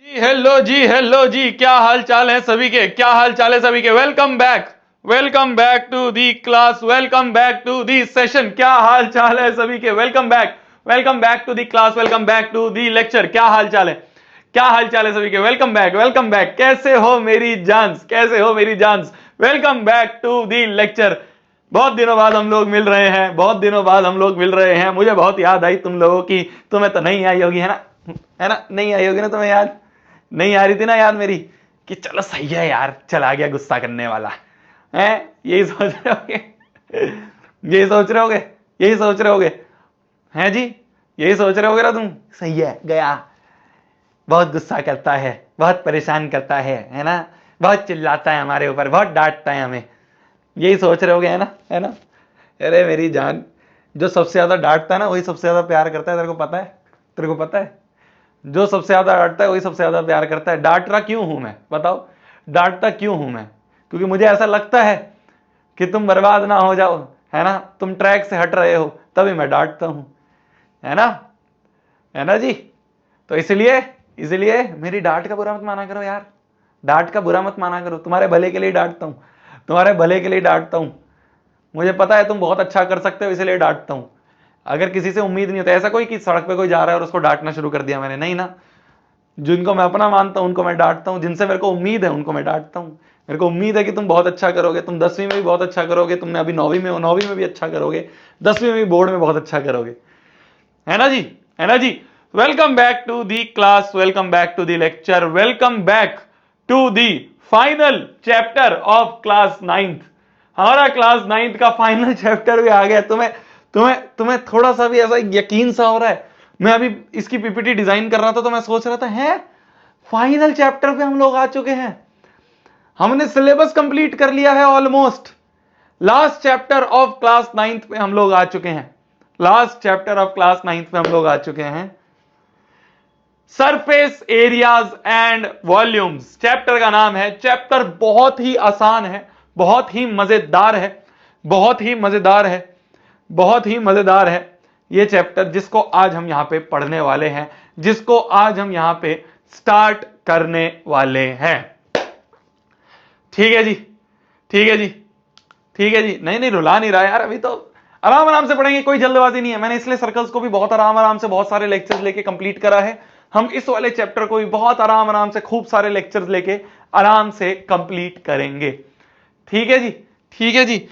Hello जी, क्या हाल चाल है सभी के? क्या हाल चाल है सभी के? Welcome back to the class, welcome back to the session. क्या हाल चाल है सभी के? Welcome back to the class, welcome back to the lecture. क्या हाल चाल है? क्या हाल चाल है सभी के? Welcome back. कैसे हो मेरी जानस? कैसे हो मेरी जानस? Welcome back to the lecture. बहुत दिनों बाद हम लोग मिल रहे हैं, बहुत दिनों बाद हम लोग मिल रहे हैं। मुझे बहुत याद आई तुम लोगों की। तुम्हें तो नहीं आई होगी, है ना? है ना? नहीं आई होगी ना तुम्हें याद? नहीं आ रही थी ना याद मेरी कि चलो सही है यार, चला गया गुस्सा करने वाला है। यही सोच रहे होगे, यही सोच रहे होगे, यही सोच रहे होगे, हैं जी? यही सोच रहे होगे ना तुम? सही है, गया। बहुत गुस्सा करता है, बहुत परेशान करता है ना? बहुत चिल्लाता है हमारे ऊपर, बहुत डांटता है हमें। यही सोच रहे होगे, है ना? है ना? अरे मेरी जान, जो सबसे ज्यादा डांटता है ना वही सबसे ज्यादा प्यार करता है। तेरे को पता है? तेरे को पता है? जो सबसे ज्यादा डांटता है वही सबसे ज्यादा प्यार करता है। डांट रहा क्यों हूं मैं, बताओ? डांटता क्यों हूं मैं? क्योंकि मुझे ऐसा लगता है कि तुम बर्बाद ना हो जाओ, है ना? तुम ट्रैक से हट रहे हो, तभी मैं डांटता हूं, है ना? है ना जी? तो इसलिए इसलिए मेरी डांट का बुरा मत माना करो यार। डांट का बुरा मत माना करो, तुम्हारे भले के लिए डांटता हूं, तुम्हारे भले के लिए डांटता हूं। मुझे पता है तुम बहुत अच्छा कर सकते हो, इसलिए डांटता हूं। अगर किसी से उम्मीद नहीं होता ऐसा कोई कि सड़क पे कोई जा रहा है और उसको डांटना शुरू कर दिया मैंने, नहीं ना। जिनको मैं अपना मानता हूं उनको मैं डांटता हूं, जिनसे मेरे को उम्मीद है उनको मैं डांटता हूं। मेरे को उम्मीद है कि तुम बहुत अच्छा करोगे, तुम 10वीं में भी बहुत अच्छा करोगे, तुमने अभी 9वीं में हो, 9वीं में भी अच्छा करोगे, 10वीं में भी बोर्ड में बहुत अच्छा करोगे, है ना जी? है ना जी? Welcome back to the class, welcome back to the lecture, welcome back to the final chapter of class 9th। हमारा क्लास 9th का फाइनल चैप्टर भी आ गया। तुम्हें तुम्हें तुम्हें थोड़ा सा भी ऐसा यकीन सा हो रहा है? मैं अभी इसकी पीपीटी डिजाइन कर रहा था तो मैं सोच रहा था, है फाइनल चैप्टर पे हम लोग आ चुके हैं। हमने सिलेबस कंप्लीट कर लिया है almost. Last chapter of class 9th पे हम लोग आ चुके हैं। Last chapter of class 9th पे हम लोग आ चुके हैं। Surface areas and volumes chapter का नाम है। चैप्टर बहुत ही आसान है, बहुत ही मजेदार है, बहुत ही मजेदार है, बहुत ही मजेदार है ये चैप्टर, जिसको आज हम यहां पे पढ़ने वाले हैं, जिसको आज हम यहां पे स्टार्ट करने वाले हैं। ठीक है जी, ठीक है जी, ठीक है जी। नहीं नहीं, रुला नहीं रहा यार, अभी तो आराम आराम से पढ़ेंगे, कोई जल्दबाजी नहीं है। मैंने इसलिए सर्कल्स को भी बहुत आराम आराम से बहुत सारे लेक्चर्स लेके कंप्लीट करा है। हम इस वाले चैप्टर को भी बहुत आराम आराम से खूब सारे लेक्चर्स लेके आराम से कंप्लीट करेंगे। ठीक है जी, ठीक है जी।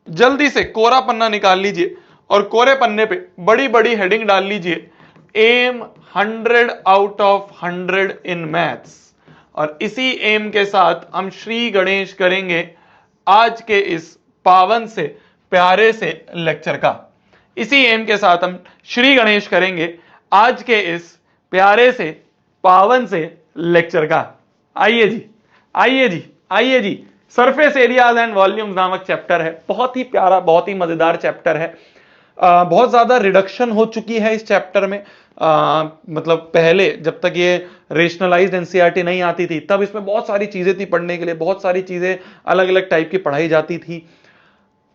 जल्दी से कोरा पन्ना निकाल लीजिए और कोरे पन्ने पे बड़ी बड़ी हेडिंग डाल लीजिए, aim 100 out of 100 in maths. और इसी एम के साथ हम श्री गणेश करेंगे आज के इस पावन से प्यारे से लेक्चर का। इसी एम के साथ हम श्री गणेश करेंगे आज के इस प्यारे से पावन से लेक्चर का। आइए जी, आइए जी, आइए जी। सरफेस एरियाज एंड वॉल्यूम्स नामक चैप्टर है, बहुत ही प्यारा, बहुत ही मजेदार चैप्टर है। बहुत ज्यादा रिडक्शन हो चुकी है इस चैप्टर में। मतलब पहले जब तक ये रेशनलाइज्ड एनसीईआरटी नहीं आती थी तब इसमें बहुत सारी चीजें थी पढ़ने के लिए, बहुत सारी चीजें अलग अलग टाइप की पढ़ाई जाती थी।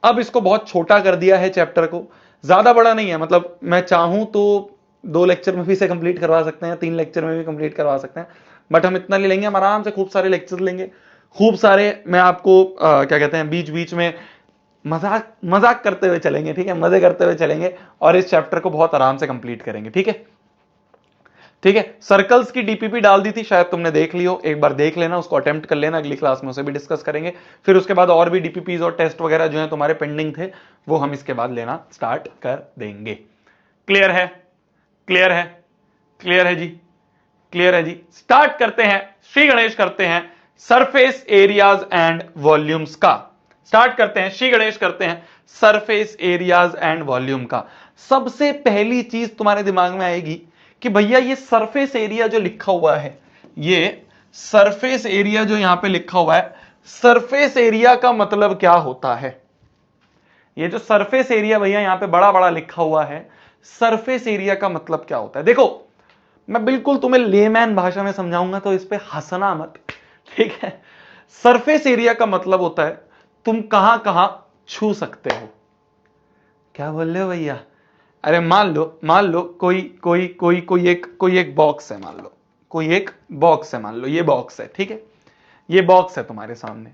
अब इसको बहुत छोटा कर दिया है चैप्टर को, ज्यादा बड़ा नहीं है। मतलब मैं चाहूं तो 2 लेक्चर में भी इसे कंप्लीट करवा सकते हैं, 3 लेक्चर में भी कंप्लीट करवा सकते हैं, बट हम इतना नहीं लेंगे। हम आराम से खूब सारे लेक्चर लेंगे, खूब सारे। मैं आपको क्या कहते हैं, बीच बीच में मजाक मजाक करते हुए चलेंगे, ठीक है? मजे करते हुए चलेंगे और इस चैप्टर को बहुत आराम से कंप्लीट करेंगे। ठीक है, ठीक है। सर्कल्स की डीपीपी डाल दी थी, शायद तुमने देख लियो, एक बार देख लेना, उसको अटेम्प्ट कर लेना, अगली क्लास में उसे भी डिस्कस करेंगे। फिर उसके बाद और भी डीपीपीज और टेस्ट वगैरह जो है तुम्हारे पेंडिंग थे वो हम इसके बाद लेना स्टार्ट कर देंगे। क्लियर है? क्लियर है? क्लियर है जी, क्लियर है जी। स्टार्ट करते हैं, श्री गणेश करते हैं सरफेस एरियाज एंड वॉल्यूम्स का। स्टार्ट करते हैं, श्री गणेश करते हैं सरफेस एरियाज एंड वॉल्यूम का। सबसे पहली चीज तुम्हारे दिमाग में आएगी कि भैया ये सरफेस एरिया जो लिखा हुआ है, ये सरफेस एरिया जो यहां पे लिखा हुआ है, सरफेस एरिया का मतलब क्या होता है? ये जो सरफेस एरिया भैया यहां पे बड़ा बड़ा लिखा हुआ है, सरफेस एरिया का मतलब क्या होता है? देखो, मैं बिल्कुल तुम्हें लेमैन भाषा में समझाऊंगा तो इस पे हंसना मत, ठीक है? सरफेस एरिया का मतलब होता है तुम कहां कहां छू सकते हो। क्या बोल रहे हो भैया? अरे मान लो कोई कोई कोई कोई एक बॉक्स है, मान लो, कोई एक बॉक्स है, मान लो ये बॉक्स है, ठीक है, ये बॉक्स है तुम्हारे सामने,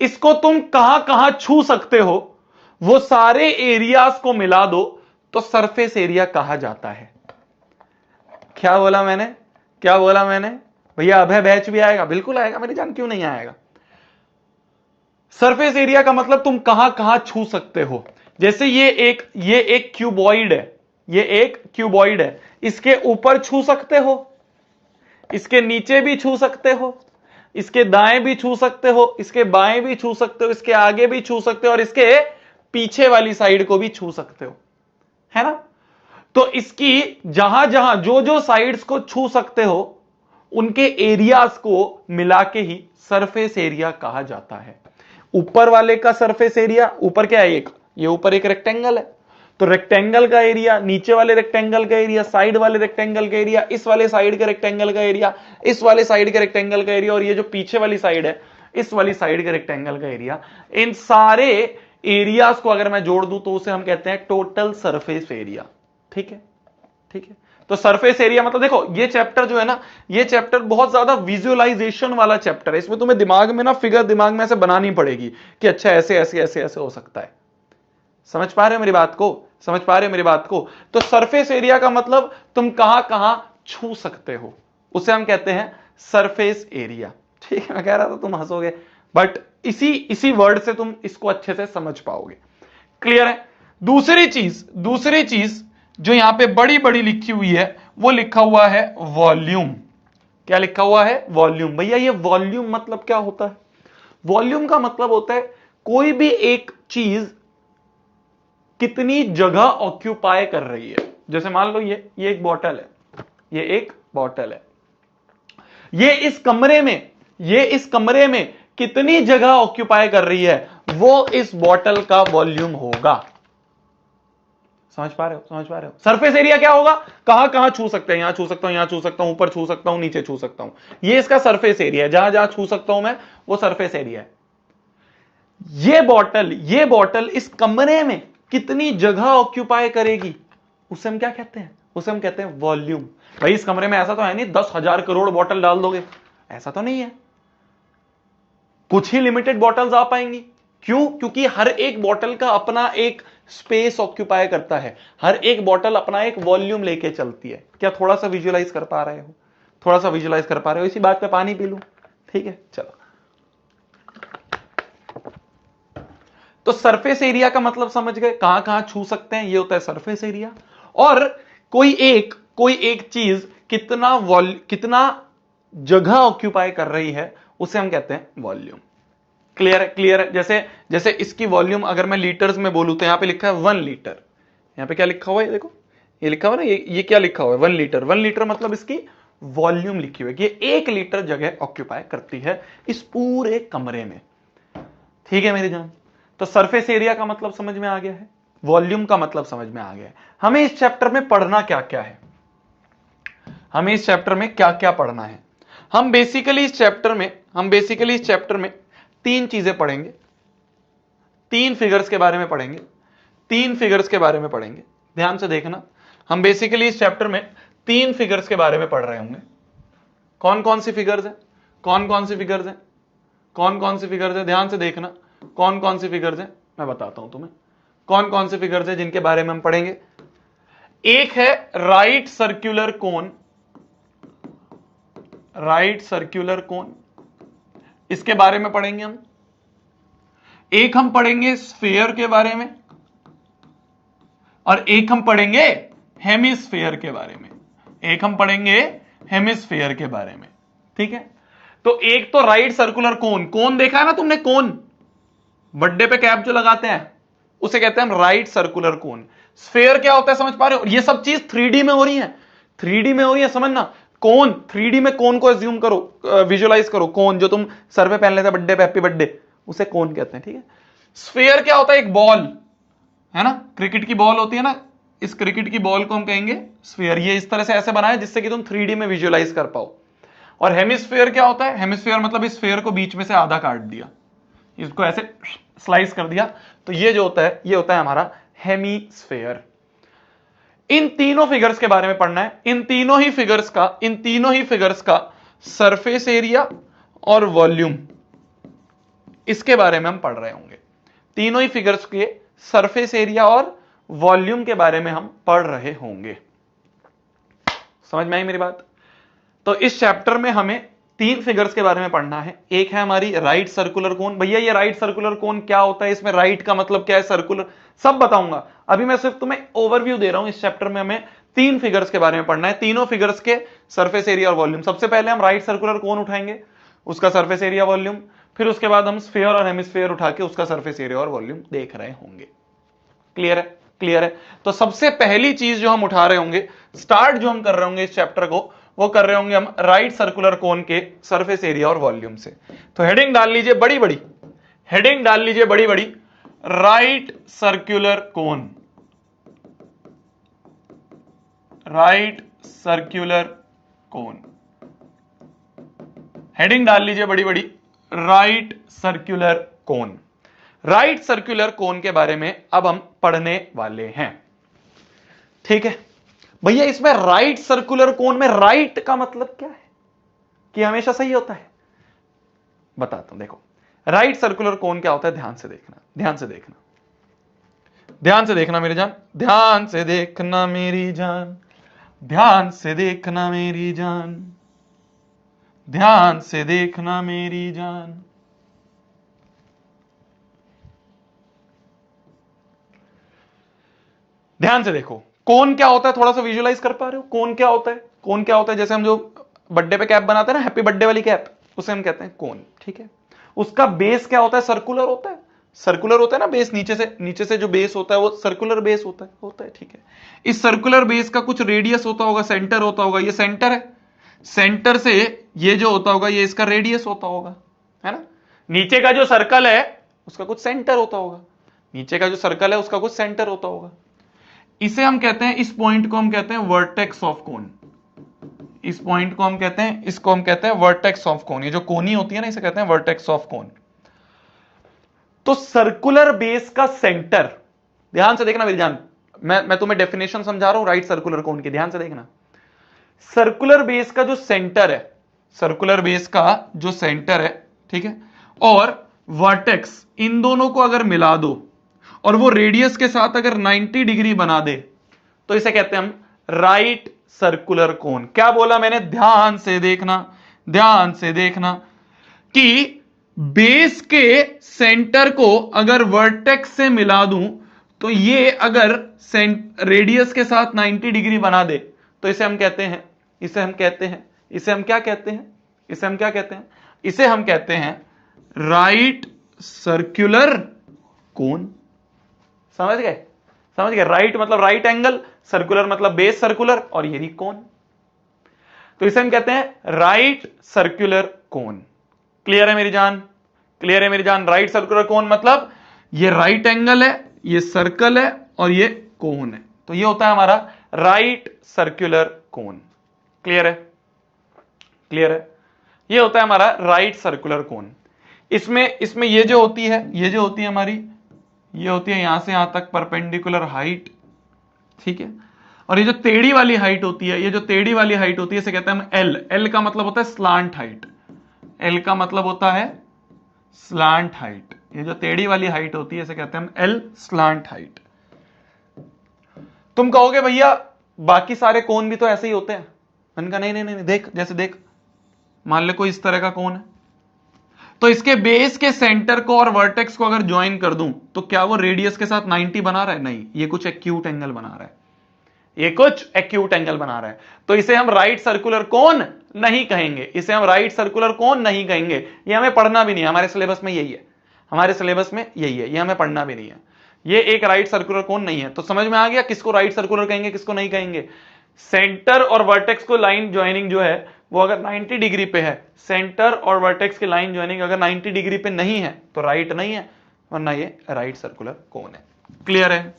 इसको तुम कहां कहां छू सकते हो, वो सारे एरियाज को मिला दो तो सरफेस एरिया कहा जाता है। क्या बोला मैंने, क्या बोला मैंने? भैया अभय बैच भी आएगा, बिल्कुल आएगा मेरी जान, क्यों नहीं आएगा। सरफेस एरिया का मतलब तुम कहां कहां छू सकते हो। जैसे ये एक क्यूबॉइड है, ये एक क्यूबॉइड है, इसके ऊपर छू सकते हो, इसके नीचे भी छू सकते हो, इसके दाएं भी छू सकते हो, इसके बाएं भी छू सकते हो, इसके आगे भी छू सकते हो, और इसके पीछे वाली साइड को भी छू सकते हो, है ना। तो इसकी जहां जहां जो जो साइड्स को छू सकते हो उनके एरियाज को मिला के ही सरफेस एरिया कहा जाता है। ऊपर वाले का सरफेस एरिया, ऊपर क्या है, एक ये ऊपर एक रेक्टेंगल है, तो रेक्टेंगल का एरिया, नीचे वाले रेक्टेंगल का एरिया, साइड वाले रेक्टेंगल का एरिया, इस वाले साइड के रेक्टेंगल का एरिया, इस वाले साइड के रेक्टेंगल का एरिया, और ये जो पीछे वाली साइड है इस वाली साइड के रेक्टेंगल का एरिया, इन सारे एरियाज को अगर मैं जोड़ दूं तो उसे हम कहते हैं टोटल सरफेस एरिया। ठीक है, ठीक है। तो सरफेस एरिया मतलब देखो ये चैप्टर जो है ना, ये चैप्टर बहुत ज्यादा विजुअलाइजेशन वाला चैप्टर है, इसमें तुम्हें दिमाग में ना फिगर दिमाग में ऐसे बनानी पड़ेगी कि अच्छा ऐसे ऐसे ऐसे ऐसे हो सकता है। समझ पा रहे हो मेरी बात को, समझ पा रहे हो मेरी बात को। तो सरफेस एरिया का मतलब तुम कहां कहां छू सकते हो, उसे हम कहते हैं सरफेस एरिया। ठीक है, मैं कह रहा था तुम हंसोगे, बट इसी वर्ड से तुम इसको अच्छे से समझ पाओगे। क्लियर है। दूसरी चीज जो यहां पे बड़ी बड़ी लिखी हुई है वो लिखा हुआ है वॉल्यूम। क्या लिखा हुआ है? वॉल्यूम। भैया ये वॉल्यूम मतलब क्या होता है? वॉल्यूम का मतलब होता है कोई भी एक चीज कितनी जगह ऑक्यूपाई कर रही है। जैसे मान लो ये एक बॉटल है, ये एक बॉटल है, ये इस कमरे में कितनी जगह ऑक्यूपाई कर रही है, वो इस बॉटल का वॉल्यूम होगा। समझ पा रहे हो, समझ पा रहे हो। सरफेस एरिया क्या होगा? कहां कहां छू सकते हैं, यहां छू सकता हूं, यहां छू सकता हूं, ऊपर छू सकता हूं, नीचे छू सकता हूं, ये इसका सरफेस एरिया है। जहां जहां छू सकता हूं मैं, वो सरफेस एरिया है। ये बॉटल इस कमरे में कितनी जगह ऑक्यूपाई करेगी, उसे हम क्या कहते हैं? उसे हम कहते हैं वॉल्यूम। भाई इस कमरे में ऐसा तो है नहीं 10,000 करोड़ बॉटल डाल दोगे, ऐसा तो नहीं है, कुछ ही लिमिटेड बॉटल्स आ पाएंगी। क्यों? क्योंकि हर एक बॉटल का अपना एक स्पेस ऑक्यूपाई करता है, हर एक बॉटल अपना एक वॉल्यूम लेके चलती है। क्या थोड़ा सा विजुअलाइज कर पा रहे हो? थोड़ा सा विजुअलाइज कर पा रहे हो? इसी बात पे पानी पी लूं, ठीक है, चलो। तो सरफेस एरिया का मतलब समझ गए, कहां कहां छू सकते हैं, ये होता है सरफेस एरिया। और कोई एक चीज कितना जगह ऑक्यूपाई कर रही है, उसे हम कहते हैं वॉल्यूम। क्लियर है, क्लियर है। जैसे इसकी वॉल्यूम अगर मैं लीटर्स में बोलूं तो यहां पे लिखा है 1 लीटर। यहां पे क्या लिखा हुआ है, देखो ये लिखा हुआ है ना, ये क्या लिखा हुआ है? 1 लीटर। 1 लीटर मतलब इसकी वॉल्यूम लिखी हुई है कि ये 1 लीटर जगह ऑक्यूपाई करती है इस पूरे कमरे में। ठीक है मेरी जान। तो सरफेस एरिया का मतलब समझ में आ गया है, वॉल्यूम का मतलब समझ में आ गया है। हमें इस चैप्टर में पढ़ना क्या क्या है, हमें इस चैप्टर में क्या क्या पढ़ना है? हम बेसिकली इस चैप्टर में 3 चीजें पढ़ेंगे, 3 फिगर्स के बारे में पढ़ेंगे, 3 फिगर्स के बारे में पढ़ेंगे। ध्यान से देखना, हम बेसिकली इस चैप्टर में 3 फिगर्स के बारे में पढ़ रहे होंगे। कौन कौन सी फिगर्स है? कौन कौन सी फिगर्स है? कौन कौन सी फिगर्स है? ध्यान से देखना, कौन कौन सी फिगर्स है मैं बताता हूं तुम्हें। कौन कौन सी फिगर्स है जिनके बारे में हम पढ़ेंगे? एक है right circular cone, right circular cone, इसके बारे में पढ़ेंगे हम। एक हम पढ़ेंगे स्फीयर के बारे में, और एक हम पढ़ेंगे हेमिस्फीयर के बारे में। एक हम पढ़ेंगे हेमिस्फीयर के बारे में, ठीक है। तो एक तो राइट सर्कुलर कोन, कोन देखा है ना तुमने, कोन बर्थडे पे कैप जो लगाते हैं उसे कहते हैं हम राइट सर्कुलर कोन। स्फीयर क्या होता है समझ पा रहे हो? ये सब चीज 3D में हो रही है, 3D में हो रही है, समझना। कोन 3D में, कोन को एज्यूम करो, विजुअलाइज करो, कोन जो तुम सर पे पहन लेते बर्थडे पे, हैप्पी बर्थडे, उसे कोन कहते हैं, ठीक है। स्फीयर क्या होता है? एक बॉल है ना, क्रिकेट की बॉल होती है ना, इस क्रिकेट की बॉल को हम कहेंगे स्फीयर। ये इस तरह से ऐसे बना है जिससे कि तुम 3D में विजुअलाइज कर पाओ। और हेमिस्फीयर क्या होता है? हेमिस्फीयर मतलब इस स्फीयर को बीच में से आधा काट दिया, इसको ऐसे स्लाइस कर दिया, तो ये जो होता है, ये होता है हमारा हेमिस्फीयर। इन तीनों फिगर्स के बारे में पढ़ना है, इन तीनों ही फिगर्स का सरफेस एरिया और वॉल्यूम, इसके बारे में हम पढ़ रहे होंगे। तीनों ही फिगर्स के सरफेस एरिया और वॉल्यूम के बारे में हम पढ़ रहे होंगे। समझ में आई मेरी बात? तो इस चैप्टर में हमें तीन फिगर्स के बारे में पढ़ना है। एक है हमारी राइट सर्कुलर कोन। भैया ये राइट सर्कुलर कोन क्या होता है, इसमें राइट का मतलब क्या है, सर्कुलर, सब बताऊंगा। अभी मैं सिर्फ तुम्हें ओवरव्यू दे रहा हूं। इस चैप्टर में हमें तीन फिगर्स के बारे में पढ़ना है, तीनों फिगर्स के सरफेस एरिया और वॉल्यूम। सबसे पहले हम राइट सर्कुलर कोन उठाएंगे, उसका सरफेस एरिया वॉल्यूम, फिर उसके बाद हम स्फीयर और हेमिस्फीयर उठा के उसका सरफेस एरिया और वॉल्यूम देख रहे होंगे। क्लियर है? क्लियर है। तो सबसे पहली चीज जो हम उठा रहे होंगे, स्टार्ट जो हम कर रहे होंगे इस चैप्टर को, वो कर रहे होंगे हम राइट सर्कुलर कोन के सरफेस एरिया और वॉल्यूम से। तो हेडिंग डाल लीजिए बड़ी बड़ी, हेडिंग डाल लीजिए बड़ी बड़ी, right circular cone, right circular cone. Heading डाल लीजिए बड़ी बड़ी, right circular cone. Right circular cone के बारे में अब हम पढ़ने वाले हैं। ठीक है भैया, इसमें राइट सर्कुलर कोन में राइट का मतलब क्या है कि हमेशा सही होता है? बताता हूं, देखो राइट सर्कुलर कोन क्या होता है, ध्यान से देखना, ध्यान से देखना, ध्यान से देखना मेरी जान, ध्यान से देखना मेरी जान, ध्यान से देखना मेरी जान, ध्यान से देखना मेरी जान। ध्यान से देखो, कोन क्या होता है, थोड़ा सा विजुअलाइज कर पा रहे हो? कोन क्या होता है? कोन क्या होता है, जैसे हम जो बर्थडे पे कैप बनाते हैं ना, हैप्पी बर्थडे वाली कैप, उसे हम कहते हैं कोन। ठीक है, उसका बेस क्या होता है? सर्कुलर होता है, सर्कुलर होता है ना बेस, नीचे से जो बेस होता है वो सर्कुलर बेस होता है। ठीक है, इस सर्कुलर बेस का कुछ रेडियस होता होगा, सेंटर होता होगा, ये सेंटर है, सेंटर से ये जो होता होगा ये इसका रेडियस होता होगा, है ना। नीचे का जो सर्कल है उसका कुछ सेंटर होता होगा, नीचे का जो सर्कल है उसका कुछ सेंटर होता होगा। इसे हम कहते हैं, इस पॉइंट को हम कहते हैं वर्टेक्स ऑफ कोन। इस पॉइंट को हम कहते हैं, इसको हम कहते हैं वर्टेक्स ऑफ कोन। ये जो कोनी होती है ना, इसे कहते हैं वर्टेक्स ऑफ कोन। तो सर्कुलर बेस का सेंटर, ध्यान से देखना मेरी जान, मैं तुम्हें डेफिनेशन समझा रहा हूं राइट सर्कुलर कोन की, ध्यान से देखना। सर्कुलर बेस का जो सेंटर है, सर्कुलर बेस का जो सेंटर है, ठीक है, और वर्टेक्स, इन दोनों को अगर मिला दो और वो रेडियस के साथ अगर 90 डिग्री बना दे तो इसे कहते हैं हम राइट सर्कुलर कोन। क्या बोला मैंने? ध्यान से देखना, ध्यान से देखना कि बेस के सेंटर को अगर वर्टेक्स से मिला दूं तो ये अगर रेडियस के साथ 90 डिग्री बना दे तो इसे हम कहते हैं, इसे हम कहते हैं, इसे हम क्या कहते हैं, इसे हम क्या कहते हैं, इसे हम कहते हैं राइट सर्कुलर कोन। समझ गए? समझ गए? राइट मतलब राइट एंगल, सर्कुलर मतलब बेस सर्कुलर, और यही कोन, तो इसे हम कहते हैं राइट सर्कुलर कोन। क्लियर है मेरी जान? क्लियर है मेरी जान? राइट सर्कुलर कोन मतलब ये राइट एंगल है, ये सर्कल है और ये कोन है, तो ये होता है हमारा राइट सर्कुलर कोन। क्लियर है? क्लियर है? ये होता है हमारा राइट सर्कुलर कोन। इसमें ये जो होती है, ये जो होती है हमारी, ये होती है यहां से यहां तक परपेंडिकुलर हाइट, ठीक है, और ये जो टेढ़ी वाली हाइट होती है, ये जो टेढ़ी वाली हाइट होती है इसे कहते हैं हम एल। एल का मतलब होता है स्लांट हाइट, एल का मतलब होता है स्लांट हाइट। ये जो टेढ़ी वाली हाइट होती है इसे कहते हैं हम एल, स्लांट हाइट। तुम कहोगे भैया बाकी सारे कोन भी तो ऐसे ही होते हैं। मैंने कहा नहीं नहीं नहीं, देख, जैसे देख, मान ले कोई इस तरह का कोन है, तो इसके बेस के सेंटर को और वर्टेक्स को अगर ज्वाइन कर दूं तो क्या वो रेडियस के साथ 90 बना रहा है? नहीं, ये कुछ एक्यूट एंगल बना रहा है, ये कुछ एक्यूट एंगल बना रहा है, तो इसे हम राइट सर्कुलर कोन नहीं कहेंगे, इसे हम राइट सर्कुलर कोन नहीं कहेंगे। ये हमें पढ़ना भी नहीं है, हमारे सिलेबस में यही है, हमारे सिलेबस में यही है, ये हमें पढ़ना भी नहीं है। ये एक राइट सर्कुलर कोन नहीं है। तो समझ में आ गया किसको राइट सर्कुलर कहेंगे, किसको नहीं कहेंगे? सेंटर और वर्टेक्स को लाइन ज्वाइनिंग जो है वो अगर 90 डिग्री पे है, सेंटर और वर्टेक्स की लाइन ज्वाइनिंग अगर 90 डिग्री पे नहीं है तो राइट नहीं है, वरना ये राइट सर्कुलर कोन है। क्लियर है?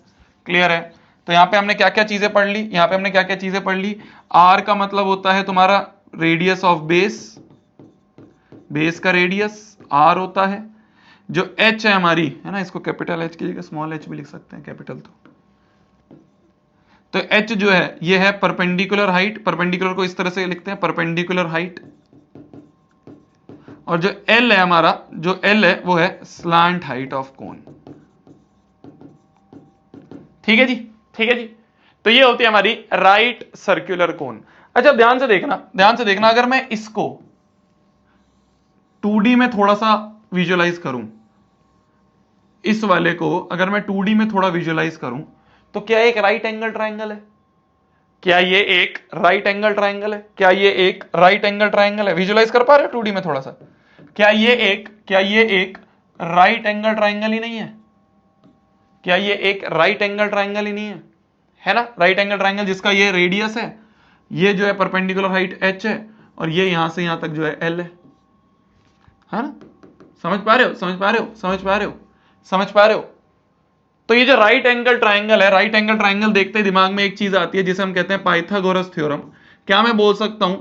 क्लियर है? तो यहां पे हमने क्या क्या चीजें पढ़ ली, यहां पे हमने क्या क्या चीजें पढ़ ली। आर का मतलब होता है तुम्हारा रेडियस ऑफ बेस, बेस का रेडियस आर होता है। जो एच है हमारी, है ना, इसको कैपिटल एच की जगह स्मॉल एच भी लिख सकते हैं, कैपिटल तो तो h जो है ये है परपेंडिकुलर हाइट, परपेंडिकुलर को इस तरह से लिखते हैं परपेंडिकुलर हाइट, और जो l है हमारा, जो l है वो है स्लांट हाइट ऑफ कोन। ठीक है जी, ठीक है जी। तो ये होती है हमारी राइट सर्कुलर कोन। अच्छा ध्यान से देखना, ध्यान से देखना, अगर मैं इसको 2D में थोड़ा सा विजुअलाइज करूं, इस वाले को अगर मैं 2D में थोड़ा विजुअलाइज करूं, तो क्या एक राइट एंगल ट्राइंगल है? क्या ये एक राइट एंगल ट्राइंगल है? क्या ये एक राइट एंगल ट्राइंगल है? विजुअलाइज कर पा रहे हो 2D में थोड़ा सा? क्या ये एक राइट एंगल ट्राइंगल ही नहीं है? क्या ये एक राइट एंगल ट्राइंगल ही नहीं है ना? राइट एंगल ट्राइंगल जिसका ये रेडियस है, ये जो है परपेंडिकुलर हाइट h है, और ये यहां से यहां तक जो है l है ना? समझ पा रहे हो, समझ पा रहे हो, समझ पा रहे हो, समझ पा रहे हो? तो ये जो राइट एंगल ट्राइंगल है, राइट एंगल ट्राइंगल देखते ही दिमाग में एक चीज आती है जिसे हम कहते हैं पाइथागोरस थ्योरम। क्या मैं बोल सकता हूं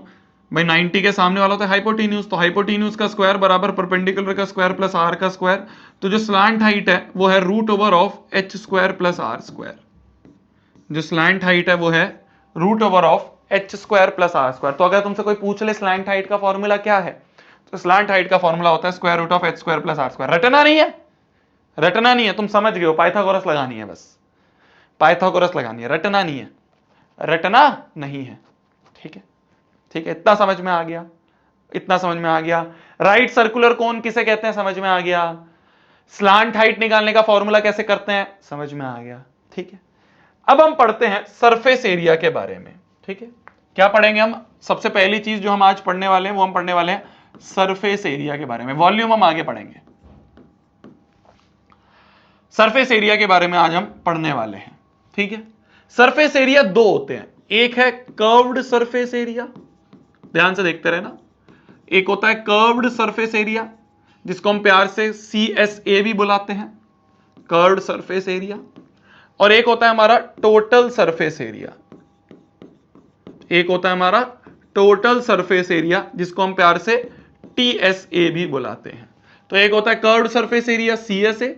भाई 90 के सामने वाला होता है हाइपोटेन्यूज, तो हाइपोटेन्यूज का स्क्वायर बराबर परपेंडिकुलर का स्क्वायर प्लस आर का स्क्वायर, तो जो स्लांट हाइट है वो है root over of H square plus R square. जो स्लैंट हाइट है वो है root over of H square plus R square. तो अगर तुमसे कोई पूछ ले स्लैंट हाइट का फॉर्मूला क्या है, तो स्लैंट हाइट का फॉर्मूला होता है square root of H square plus R square. रटना नहीं है, रटना नहीं है, तुम समझ गए हो, पाइथागोरस लगानी है बस, पाइथागोरस लगानी है, रटना नहीं है, रटना नहीं है। ठीक है, ठीक है, इतना समझ में आ गया, इतना समझ में आ गया। राइट सर्कुलर कोन किसे कहते हैं समझ में आ गया। स्लांट हाइट निकालने का फॉर्मूला कैसे करते हैं समझ में आ गया। ठीक है, अब हम पढ़ते हैं सरफेस एरिया के बारे में। ठीक है, क्या पढ़ेंगे हम? सबसे पहली चीज जो हम आज पढ़ने वाले हैं वो हम पढ़ने वाले हैं सरफेस एरिया के बारे में। वॉल्यूम हम आगे पढ़ेंगे, सरफेस एरिया के बारे में आज हम पढ़ने वाले हैं। ठीक है, सरफेस एरिया दो होते हैं, एक है कर्व्ड सरफेस एरिया, ध्यान से देखते रहना, एक होता है कर्व्ड सरफेस एरिया जिसको हम प्यार से CSA भी बुलाते हैं, कर्व्ड सरफेस एरिया, और एक होता है हमारा टोटल सरफेस एरिया, एक होता है हमारा टोटल सरफेस एरिया जिसको हम प्यार से TSA भी बुलाते हैं। तो एक होता है कर्व्ड सरफेस एरिया CSA,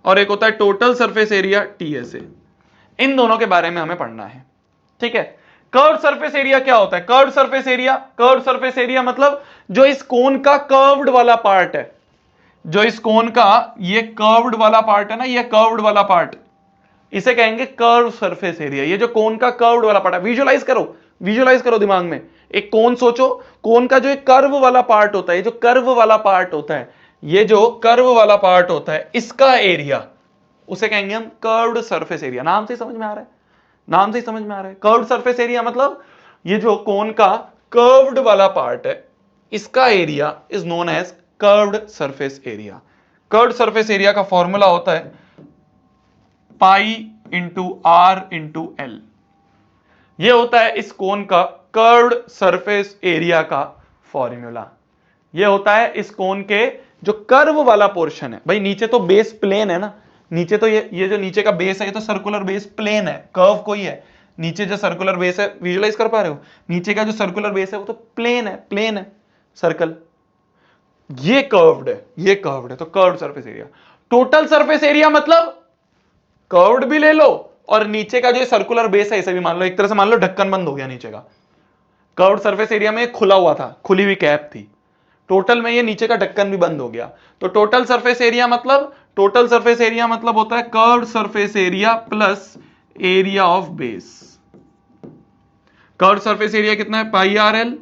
और एक होता है टोटल सरफेस एरिया TSA। इन दोनों के बारे में हमें पढ़ना है। ठीक है, कर्व्ड सरफेस एरिया क्या होता है? Curved surface area, curved surface area मतलब जो इस कोन का कर्व्ड वाला पार्ट है, जो इस कोन का ये कर्व्ड वाला पार्ट है ना, ये कर्व्ड वाला पार्ट, इसे कहेंगे कर्व सरफेस एरिया। ये जो कोन का कर्व्ड वाला पार्ट है, विजुअलाइज करो, विजुअलाइज करो दिमाग में, एक कोन सोचो, कोन का जो एक कर्व वाला पार्ट होता है, ये जो कर्व वाला पार्ट होता है, ये जो कर्व वाला पार्ट होता है, इसका एरिया उसे कहेंगे हम कर्व्ड सरफेस एरिया। नाम से समझ में आ रहा है, नाम से समझ में आ रहा है। कर्व्ड सरफेस एरिया मतलब ये जो कोन का कर्व्ड वाला पार्ट है, इसका area is known as curved surface area. Curved surface area का फॉर्मूला होता है pi into R into L. यह होता है इस कोन का कर्व्ड सरफेस एरिया का फॉर्मूला। यह होता है इस कोन के जो कर्व वाला पोर्शन है, भाई नीचे तो बेस प्लेन है ना, नीचे तो ये जो नीचे का बेस है ये तो सर्कुलर बेस प्लेन है, कर्व कोई है, नीचे जो सर्कुलर बेस है, विजुअलाइज कर पा रहे हो, नीचे का जो सर्कुलर बेस है वो तो प्लेन है, प्लेन है सर्कल, ये कर्व्ड है, ये कर्व्ड है, तो curved surface area. Total surface area मतलब कर्व्ड भी ले लो और नीचे का जो सर्कुलर बेस है इसे भी मान लो, एक तरह से मान लो ढक्कन बंद हो गया नीचे का। कर्व्ड सरफेस एरिया में खुला हुआ था, खुली हुई कैप थी, टोटल में ये नीचे का ढक्कन भी बंद हो गया। तो टोटल सरफेस एरिया मतलब, टोटल सरफेस एरिया मतलब होता है curved surface area plus area of base. Curved surface area कितना है? Pi R L.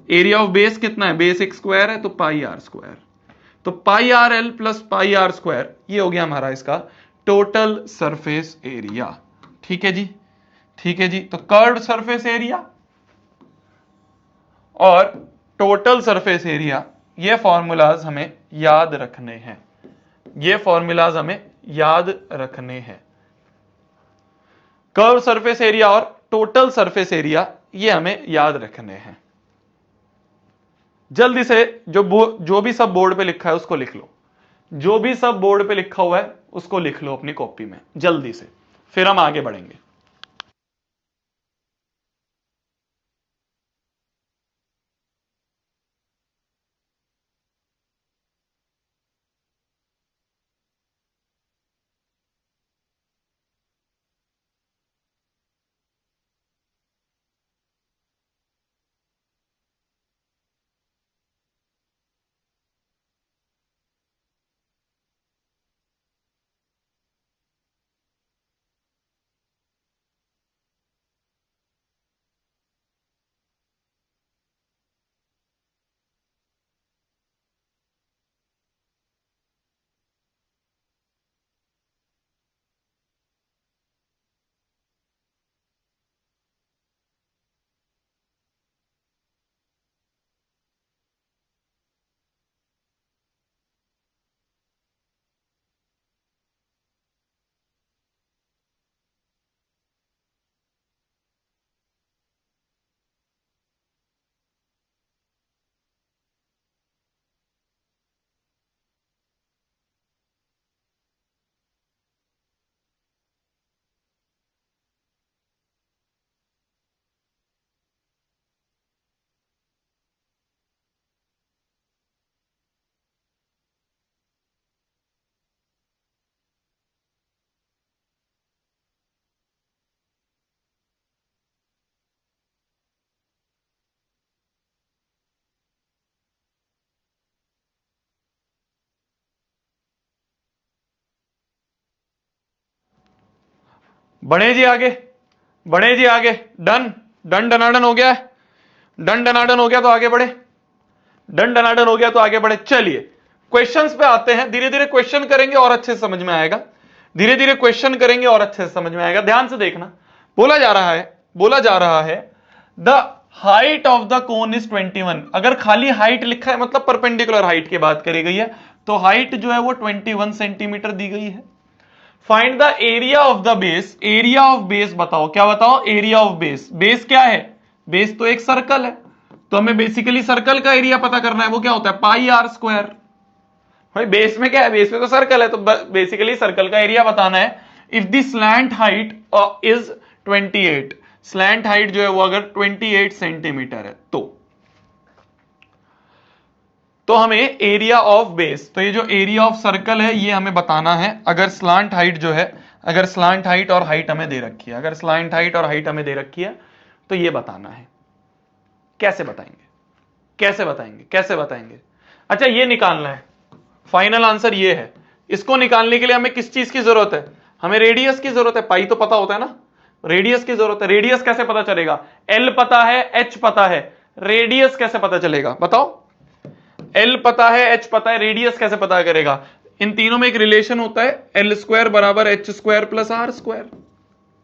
Area of base कितना है? बेस एक स्क्वायर है तो पाई आर स्क्वायर। तो pi R L plus pi R square, ये हो गया हमारा इसका टोटल सरफेस एरिया। ठीक है जी, ठीक है जी। तो कर्व्ड सरफेस एरिया और टोटल सरफेस एरिया, ये फॉर्मूलाज हमें याद रखने हैं, ये फॉर्मूलाज हमें याद रखने हैं। कर्व सरफेस एरिया और टोटल सरफेस एरिया ये हमें याद रखने हैं। जल्दी से जो भी सब बोर्ड पे लिखा है उसको लिख लो, जो भी सब बोर्ड पे लिखा हुआ है उसको लिख लो अपनी कॉपी में जल्दी से, फिर हम आगे बढ़ेंगे। बढ़े जी आगे, बढ़े जी आगे। डन, डन डनाडन हो गया है, डन डनाडन हो गया तो आगे बढ़े, डन डनाडन हो गया तो आगे बढ़े। चलिए क्वेश्चंस पे आते हैं, धीरे धीरे क्वेश्चन करेंगे और अच्छे से समझ में आएगा, धीरे धीरे क्वेश्चन करेंगे और अच्छे से समझ में आएगा। ध्यान से देखना, बोला जा रहा है, बोला जा रहा है the height of the cone is 21। अगर खाली हाइट लिखा है मतलब परपेंडिकुलर हाइट की बात करी गई है, तो हाइट जो है वो 21 सेंटीमीटर दी गई है। Find the area of the base, area of base बताओ, क्या बताओ, एरिया ऑफ बेस। बेस क्या है, बेस तो एक सर्कल है, तो हमें बेसिकली सर्कल का एरिया पता करना है, वो क्या होता है, पाई आर स्क्वायर। भाई बेस में क्या है, बेस में तो सर्कल है, तो बेसिकली सर्कल का एरिया बताना है। If the slant height is 28, slant height जो है वो अगर 28 सेंटीमीटर है तो हमें एरिया ऑफ बेस, तो ये जो एरिया ऑफ सर्कल है ये हमें बताना है। अगर स्लांट हाइट जो है, अगर स्लांट हाइट और हाइट हमें दे रखी है, अगर स्लांट हाइट और हाइट हमें दे रखी है तो ये बताना है। कैसे बताएंगे, कैसे बताएंगे, कैसे बताएंगे? अच्छा ये निकालना है, फाइनल आंसर ये है। इसको निकालने के लिए हमें किस चीज की जरूरत है, हमें रेडियस की जरूरत है। पाई तो पता होता है ना, रेडियस की जरूरत है। रेडियस कैसे पता चलेगा, एल पता है, एच पता है, रेडियस कैसे पता चलेगा बताओ? एल पता है, एच पता है, रेडियस कैसे पता करेगा? इन तीनों में एक रिलेशन होता है, एल स्क्वायर बराबर H square plus R square,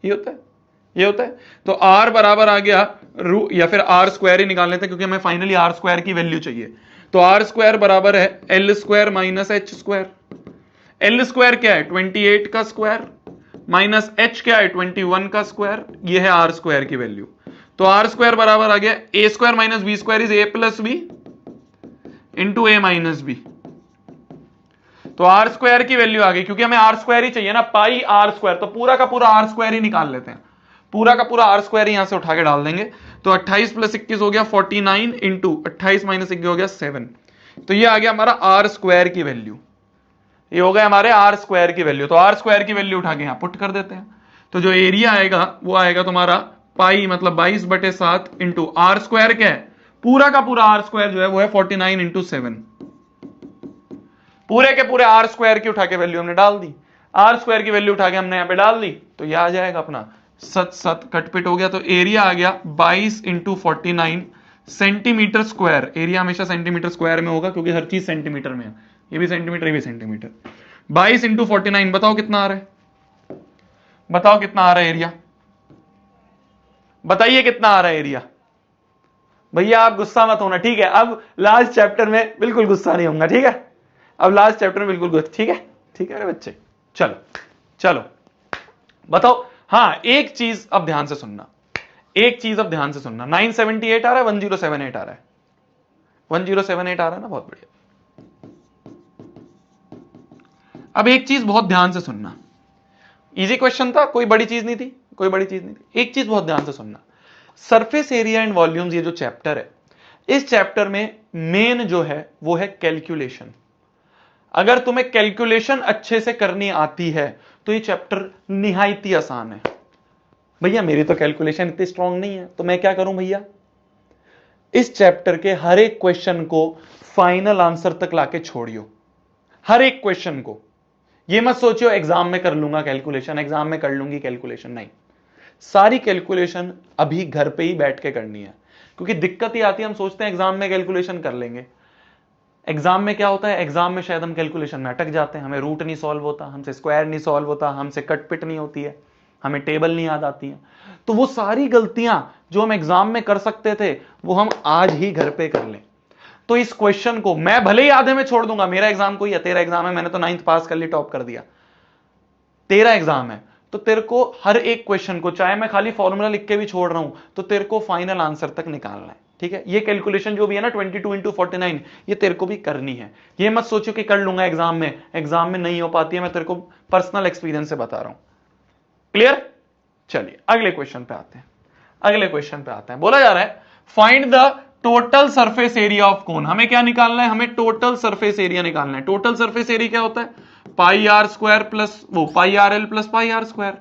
ये होता है, ये होता है। तो आर बराबर आ गया रू, या फिर आर स्क्वायर ही निकाल लेते हैं क्योंकि हमें फाइनली आर स्क्वायर की वैल्यू चाहिए। तो आर स्क्वायर बराबर है L square minus H square. L square क्या है, 28 का स्क्वायर, माइनस एच क्या है, 21 का स्क्वायर, ये है आर स्क्वायर की वैल्यू। तो आर स्क्वायर बराबर आ गया A square minus B square is A plus B into A minus B. तो आर स्क्वायर की वैल्यू आ गई, क्योंकि हमें आर स्क्वायर ही चाहिए ना, पाई आर स्क्वायर, तो पूरा का पूरा आर स्क्वायर ही निकाल लेते हैं, पूरा का पूरा आर स्क्वायर यहां से उठा के डाल देंगे। तो 28 प्लस 21 हो गया 49 इंटू 28 माइनस 21 हो गया 7। तो ये आ गया हमारा आर स्क्वायर की वैल्यू, ये हो गया हमारे आर स्क्वायर की वैल्यू। तो आर स्क्वायर की वैल्यू उठा के यहां पुट कर देते हैं। तो जो एरिया आएगा वो आएगा तुम्हारा पाई मतलब 22/7 इंटू आर स्क्वायर क्या है, पूरा का पूरा आर स्क्वायर जो है वो है 49 इंटू 7। पूरे के पूरे आर स्क्वायर की उठा के वैल्यू हमने डाल दी, आर स्क्वायर की वैल्यू उठा के हमने यहां पे डाल दी, तो यह आ जाएगा अपना 7 कटपिट हो गया। तो एरिया आ गया 22 इंटू 49 सेंटीमीटर स्क्वायर। एरिया हमेशा सेंटीमीटर स्क्वायर में होगा क्योंकि हर चीज सेंटीमीटर में है, ये भी सेंटीमीटर, ये भी सेंटीमीटर। 22 इंटू 49 बताओ कितना आ रहा है, बताओ कितना आ रहा है एरिया, बताइए कितना आ रहा है एरिया। भैया आप गुस्सा मत होना, ठीक है, अब लास्ट चैप्टर में बिल्कुल गुस्सा नहीं होगा, ठीक है, अब लास्ट चैप्टर में बिल्कुल गुस्सा, ठीक है, ठीक है अरे बच्चे, चलो चलो बताओ। हाँ एक चीज अब ध्यान से सुनना, एक चीज अब ध्यान से सुनना, 978 आ रहा है, 1078 आ रहा है, 1078 आ रहा है ना, बहुत बढ़िया। अब एक चीज बहुत ध्यान से सुनना, इजी क्वेश्चन था, कोई बड़ी चीज नहीं थी, कोई बड़ी चीज नहीं थी। एक चीज बहुत ध्यान से सुनना, सरफेस एरिया एंड वॉल्यूम्स ये जो चैप्टर है, इस चैप्टर में मेन जो है वो है कैलकुलेशन। अगर तुम्हें कैलकुलेशन अच्छे से करनी आती है तो ये चैप्टर निहायती आसान है। भैया मेरी तो कैलकुलेशन इतनी स्ट्रांग नहीं है, तो मैं क्या करूं भैया, इस चैप्टर के हर एक क्वेश्चन को फाइनल आंसर तक लाके छोड़ियो, हर एक क्वेश्चन को। ये मत सोचियो एग्जाम में कर लूंगा कैलकुलेशन, एग्जाम में कर लूंगी कैलकुलेशन, नहीं, सारी कैलकुलेशन अभी घर पे ही बैठ के करनी है। क्योंकि दिक्कत ही आती है, हम सोचते हैं एग्जाम में कैलकुलेशन कर लेंगे, एग्जाम में क्या होता है, एग्जाम में शायद हम कैलकुलेशन में अटक जाते हैं, हमें रूट नहीं सॉल्व होता, हमसे स्क्वायर नहीं सॉल्व होता, हमसे कट पिट नहीं होती है, हमें टेबल नहीं याद आती है। तो वो सारी गलतियां जो हम एग्जाम में कर सकते थे वो हम आज ही घर पे कर लें। तो इस क्वेश्चन को मैं भले ही आधे में छोड़ दूंगा, मेरा एग्जाम कोई है, तेरा एग्जाम है, मैंने तो 9th पास कर ली, टॉप कर दिया, तेरा एग्जाम है, तो तेरे को हर एक क्वेश्चन को, चाहे मैं खाली फॉर्मूला लिख के भी छोड़ रहा हूं, तो तेरे को फाइनल आंसर तक निकालना है, ठीक है। ये कैलकुलेशन जो भी है ना 22 इंटू 49, ये तेरे को भी करनी है। ये मत सोचो कि कर लूंगा एग्जाम में, एग्जाम में नहीं हो पाती है, मैं तेरे को पर्सनल एक्सपीरियंस से बता रहा हूं, क्लियर। चलिए अगले क्वेश्चन पे आते हैं, अगले क्वेश्चन पे आते हैं। बोला जा रहा है find the total surface area of cone. हमें क्या निकालना है, हमें टोटल सरफेस एरिया निकालना है। टोटल सरफेस एरिया क्या होता है, पाई आर स्क्वायर प्लस वो pi R L plus pi R square.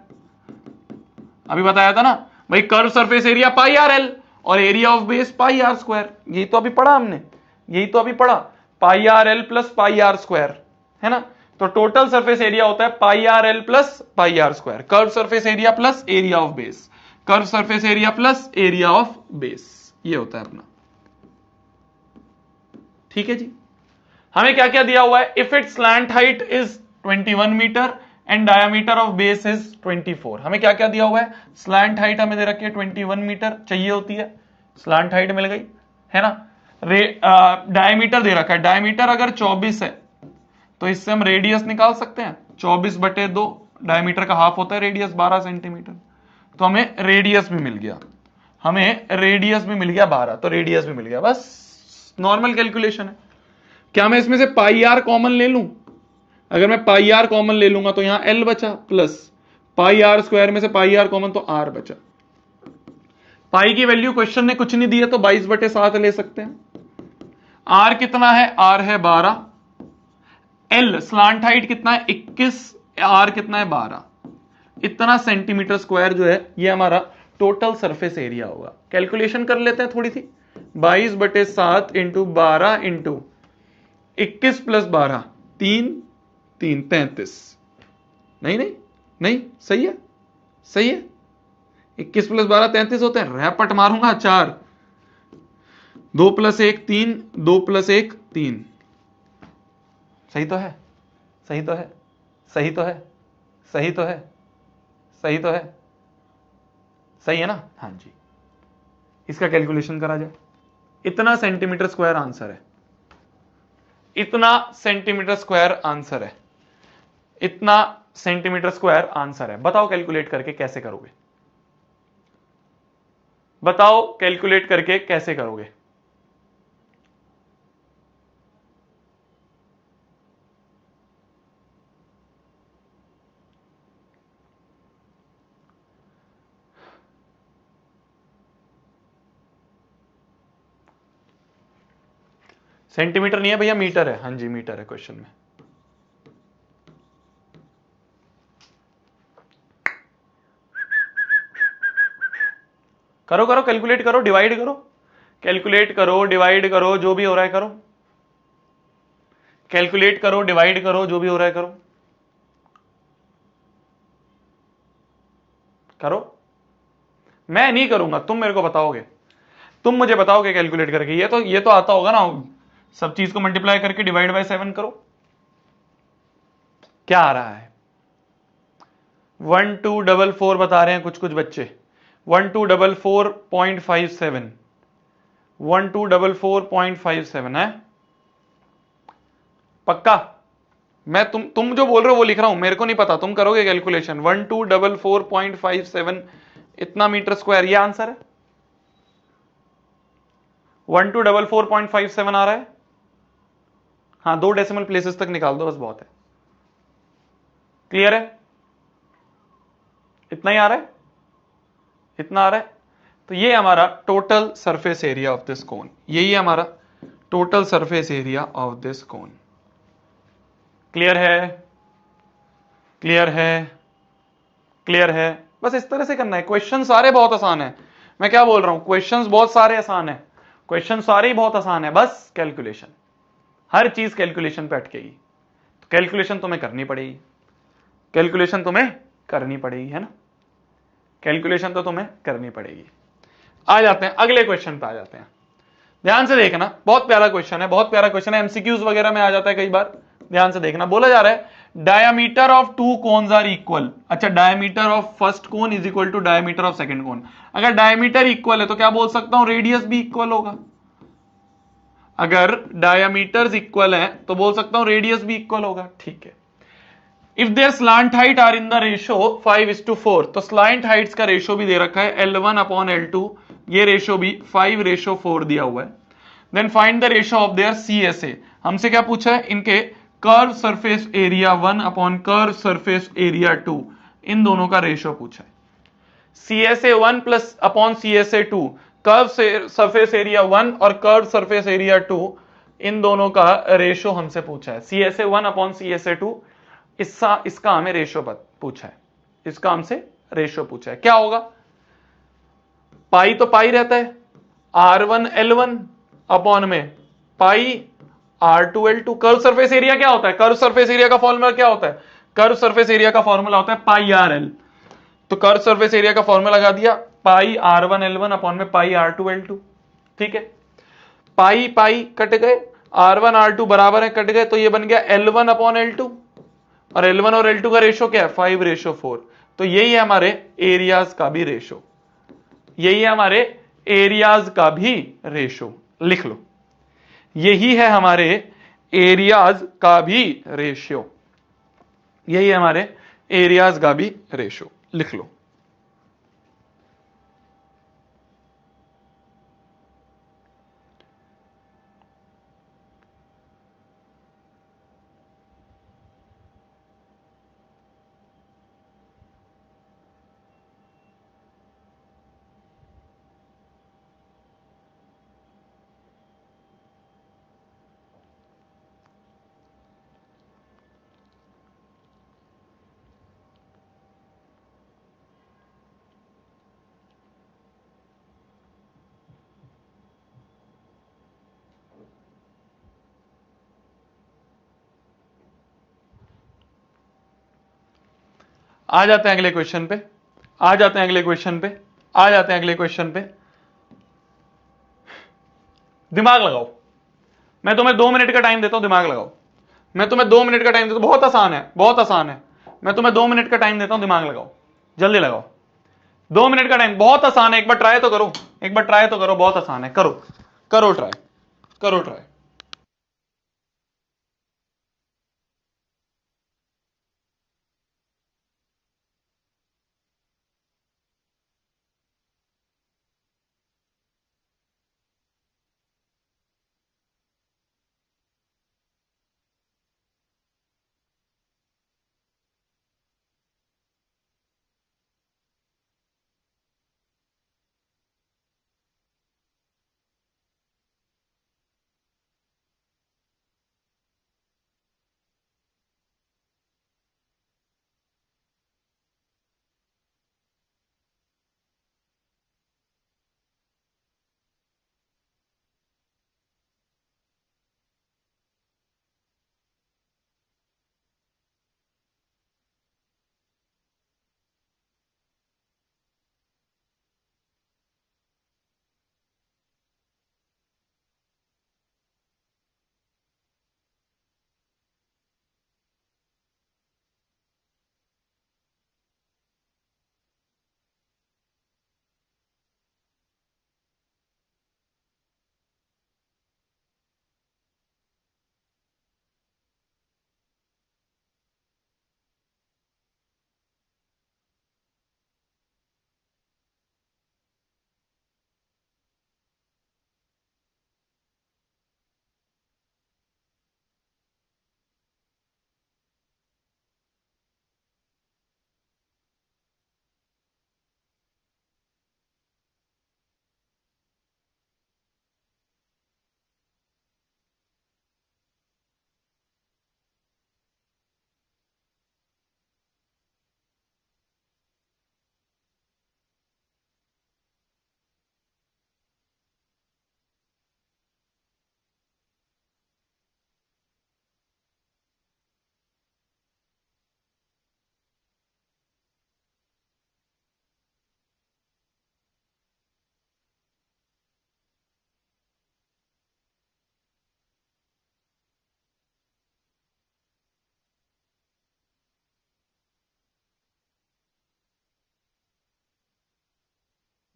अभी बताया था ना भाई, curve surface area pi R L और area of base pi R square, यही तो अभी पढ़ा हमने, यही तो अभी पढ़ा, pi R L plus pi R square, है ना। तो टोटल सरफेस एरिया होता है pi R L plus pi R square, curve surface area plus area of base, curve surface area plus area of base, ये होता है अपना। ठीक है जी। हमें क्या क्या दिया हुआ है, if it slant height is 21 metre and diameter of base is 24। हमें क्या क्या दिया हुआ है, स्लैंट हाइट हमें दे रखी है 21 मीटर चाहिए होती है, स्लैंट हाइट मिल गई है ना। डायमीटर दे रखा है, डायमीटर अगर 24 है तो इससे हम रेडियस निकाल सकते हैं, 24/2 डायमीटर का हाफ होता है रेडियस 12 सेंटीमीटर, तो हमें रेडियस भी मिल गया, हमें रेडियस भी मिल गया 12, तो रेडियस भी मिल गया। बस नॉर्मल कैलकुलेशन है। क्या मैं इसमें से पाई आर कॉमन ले लूं, अगर मैं पाई आर कॉमन ले लूंगा तो यहां एल बचा, प्लस पाई आर स्क्वायर में से पाई आर कॉमन तो आर बचा। पाई की वैल्यू क्वेश्चन ने कुछ नहीं दी है तो 22/7 ले सकते हैं। आर कितना है, आर है 12, एल स्लांट हाइट कितना है 21, आर कितना है 12, इतना सेंटीमीटर स्क्वायर जो है ये हमारा टोटल सरफेस एरिया होगा। कैलकुलेशन कर लेते हैं थोड़ी सी, 22/7 इंटू 12 इंटू 21 प्लस 12 3 3 33, नहीं नहीं नहीं, सही है सही है, 21 प्लस 12 33 होते हैं, रैपट मारूंगा 4, 2 + 1 3, 2 + 1 3, सही तो है सही तो है सही तो है सही तो है सही तो है, सही है ना। हाँ जी, इसका कैलकुलेशन करा जाए, इतना सेंटीमीटर स्क्वायर आंसर है, इतना सेंटीमीटर स्क्वायर आंसर है, इतना सेंटीमीटर स्क्वायर आंसर है। बताओ कैलकुलेट करके कैसे करोगे, बताओ कैलकुलेट करके कैसे करोगे। सेंटीमीटर नहीं है भैया, मीटर है। हाँ जी मीटर है क्वेश्चन में। करो करो कैलकुलेट करो, डिवाइड करो, कैलकुलेट करो डिवाइड करो, जो भी हो रहा है करो, कैलकुलेट करो डिवाइड करो, जो भी हो रहा है करो, करो। मैं नहीं करूंगा, तुम मेरे को बताओगे, तुम मुझे बताओगे कैलकुलेट करके। ये तो आता होगा ना, सब चीज को मल्टीप्लाई करके डिवाइड बाय 7 करो। क्या आ रहा है, 1244 बता रहे हैं कुछ कुछ बच्चे, 1244.57, 1244.57 है पक्का। मैं तुम जो बोल रहे हो वो लिख रहा हूं, मेरे को नहीं पता, तुम करोगे कैलकुलेशन। 1244.57 इतना मीटर स्क्वायर, ये आंसर है। 1244.57 आ रहा है। हाँ 2 डेसिमल प्लेसेस तक निकाल दो बस, बहुत है। क्लियर है, इतना ही आ रहा है, इतना आ रहा है। तो ये हमारा total surface area of this cone, यही है हमारा total surface area of this cone. Clear है, क्लियर है, क्लियर है। बस इस तरह से करना है। क्वेश्चन सारे बहुत आसान है, मैं क्या बोल रहा हूं, क्वेश्चंस बहुत सारे आसान है, क्वेश्चन सारे ही बहुत आसान है, बस कैलकुलेशन, हर चीज कैलकुलेशन पे अटकेगी। तो कैलकुलेशन तुम्हें करनी पड़ेगी, कैलकुलेशन तुम्हें करनी पड़ेगी, है ना, कैलकुलेशन तो तुम्हें करनी पड़ेगी। आ जाते हैं अगले क्वेश्चन पे, आ जाते हैं। ध्यान से देखना, बहुत प्यारा क्वेश्चन है, बहुत प्यारा क्वेश्चन है, एमसीक्यूज वगैरह में आ जाता है कई बार। ध्यान से देखना, बोला जा रहा है diameter of 2 cones are equal. अच्छा, diameter of first cone is equal to diameter of second cone. अगर डायमीटर इक्वल है तो क्या बोल सकता हूं, रेडियस भी इक्वल होगा। अगर डायमीटर्स इक्वल है तो बोल सकता हूं रेडियस भी इक्वल होगा। ठीक है, if there slant height are in the ratio 5:4, तो स्लांट हाइट्स का रेशो भी दे रखा है L1/L2, ये रेशो भी 5:4 दिया हुआ है। Then find the ratio of their CSA। हमसे क्या पूछा है, इनके curve surface area 1 curve surface area 2, इन दोनों का रेशो पूछा है। CSA 1 + CSA 2, curve surface area 1 और कर्व सरफेस एरिया 2, इन दोनों का रेशो हमसे पूछा है। CSA 1 / CSA 2, इसका हमें रेशो पूछा है, इसका हमसे रेशो पूछा है। क्या होगा, पाई तो पाई रहता है, R1 L1 अपॉन में पाई R2L2। कर्व सरफेस एरिया क्या होता है? कर्व सरफेस एरिया का फॉर्मूला क्या होता है? कर्व सरफेस एरिया का फॉर्मूला होता है पाई आर एल। तो कर्व सरफेस एरिया का फॉर्मूला लगा दिया, पाई R1L1 अपॉन में पाई R2L2। ठीक है, पाई पाई कट गए, R1 R2 बराबर है, कट गए, तो ये बन गया L1 अपॉन L2। और L1 और L2 का रेशो क्या है? 5:4। तो यही है हमारे एरियाज का भी रेशो, यही है हमारे एरियाज का भी रेशो। लिख लो, यही है हमारे एरियाज का भी रेशियो, यही है हमारे एरियाज का भी रेशो। लिख लो। आ जाते हैं अगले क्वेश्चन पे, आ जाते हैं अगले क्वेश्चन पे, आ जाते हैं अगले क्वेश्चन पे। दिमाग लगाओ, मैं तुम्हें 2 मिनट का टाइम देता हूं, दिमाग लगाओ। मैं तुम्हें 2 मिनट का टाइम देता हूं, बहुत आसान है, बहुत आसान है। मैं तुम्हें 2 मिनट का टाइम देता हूं, दिमाग लगाओ, जल्दी लगाओ। 2 मिनट का टाइम, बहुत आसान है, एक बार ट्राई तो करो, एक बार ट्राई तो करो, बहुत आसान है, करो करो ट्राई, करो ट्राई।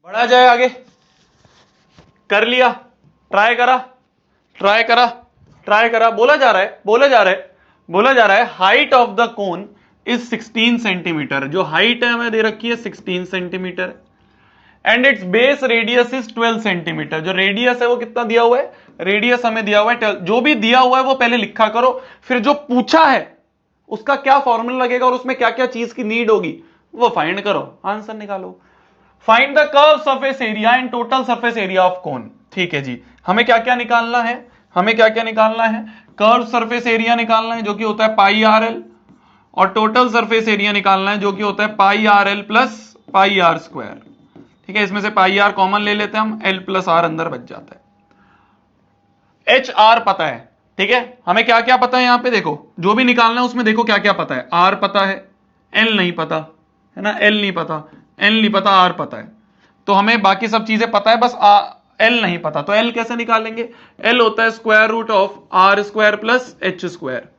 बढ़ा जाए आगे, कर लिया, ट्राई करा, ट्राई करा, ट्राई करा, बोला जा रहा है, बोला जा रहा है, बोला जा रहा है height of the cone is 16 centimetre. जो हाइट है हमें दे रखी है 16 centimetre, and it's base radius is 12 centimetre. जो रेडियस है वो कितना दिया हुआ है? रेडियस हमें दिया हुआ है 12। जो भी दिया हुआ है वो पहले लिखा करो, फिर जो पूछा है उसका क्या फॉर्मूला लगेगा और उसमें क्या क्या चीज की नीड होगी वो फाइंड करो, आंसर निकालो। Find the curve surface area and total surface area of cone. ठीक है जी, हमें क्या क्या निकालना है? हमें क्या क्या निकालना है? कर्व सरफेस एरिया निकालना है जो कि होता है पाई आर एल, और टोटल सरफेस एरिया निकालना है जो कि होता है pi R L plus pi R square. ठीक है, इसमें से पाई आर कॉमन ले लेते हैं हम, एल प्लस आर अंदर बच जाता है। एच आर पता है, ठीक है, हमें क्या क्या पता है यहां पे देखो, जो भी निकालना है उसमें देखो क्या क्या पता है। आर पता है, एल नहीं पता है ना, एल नहीं पता, एल नहीं पता, आर पता है, तो हमें बाकी सब चीजें पता है, बस एल नहीं पता। तो एल कैसे निकालेंगे? एल होता है square root of R square plus H square.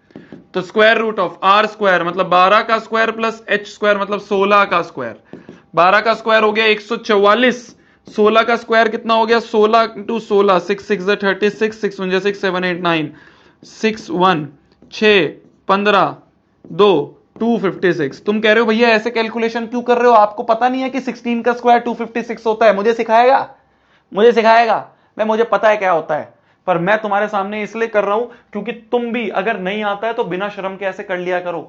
तो square root of R square मतलब 12 का स्क्वायर प्लस एच स्क्वायर मतलब 16 का स्क्वायर। 12 का स्क्वायर हो गया 144, 16 का स्क्वायर कितना हो गया 16 इंटू 16, 6 6 36, 6 1 6 7 8 9, 6 1 6 15 2 256। तुम कह रहे हो भैया ऐसे कैलकुलेशन क्यों कर रहे हो, आपको पता नहीं है कि 16 का स्क्वायर 256 होता है? मुझे सिखाएगा, मुझे सिखाएगा? मैं मुझे पता है क्या होता है, पर मैं तुम्हारे सामने इसलिए कर रहा हूं क्योंकि तुम भी अगर नहीं आता है तो बिना शर्म के ऐसे कर लिया करो,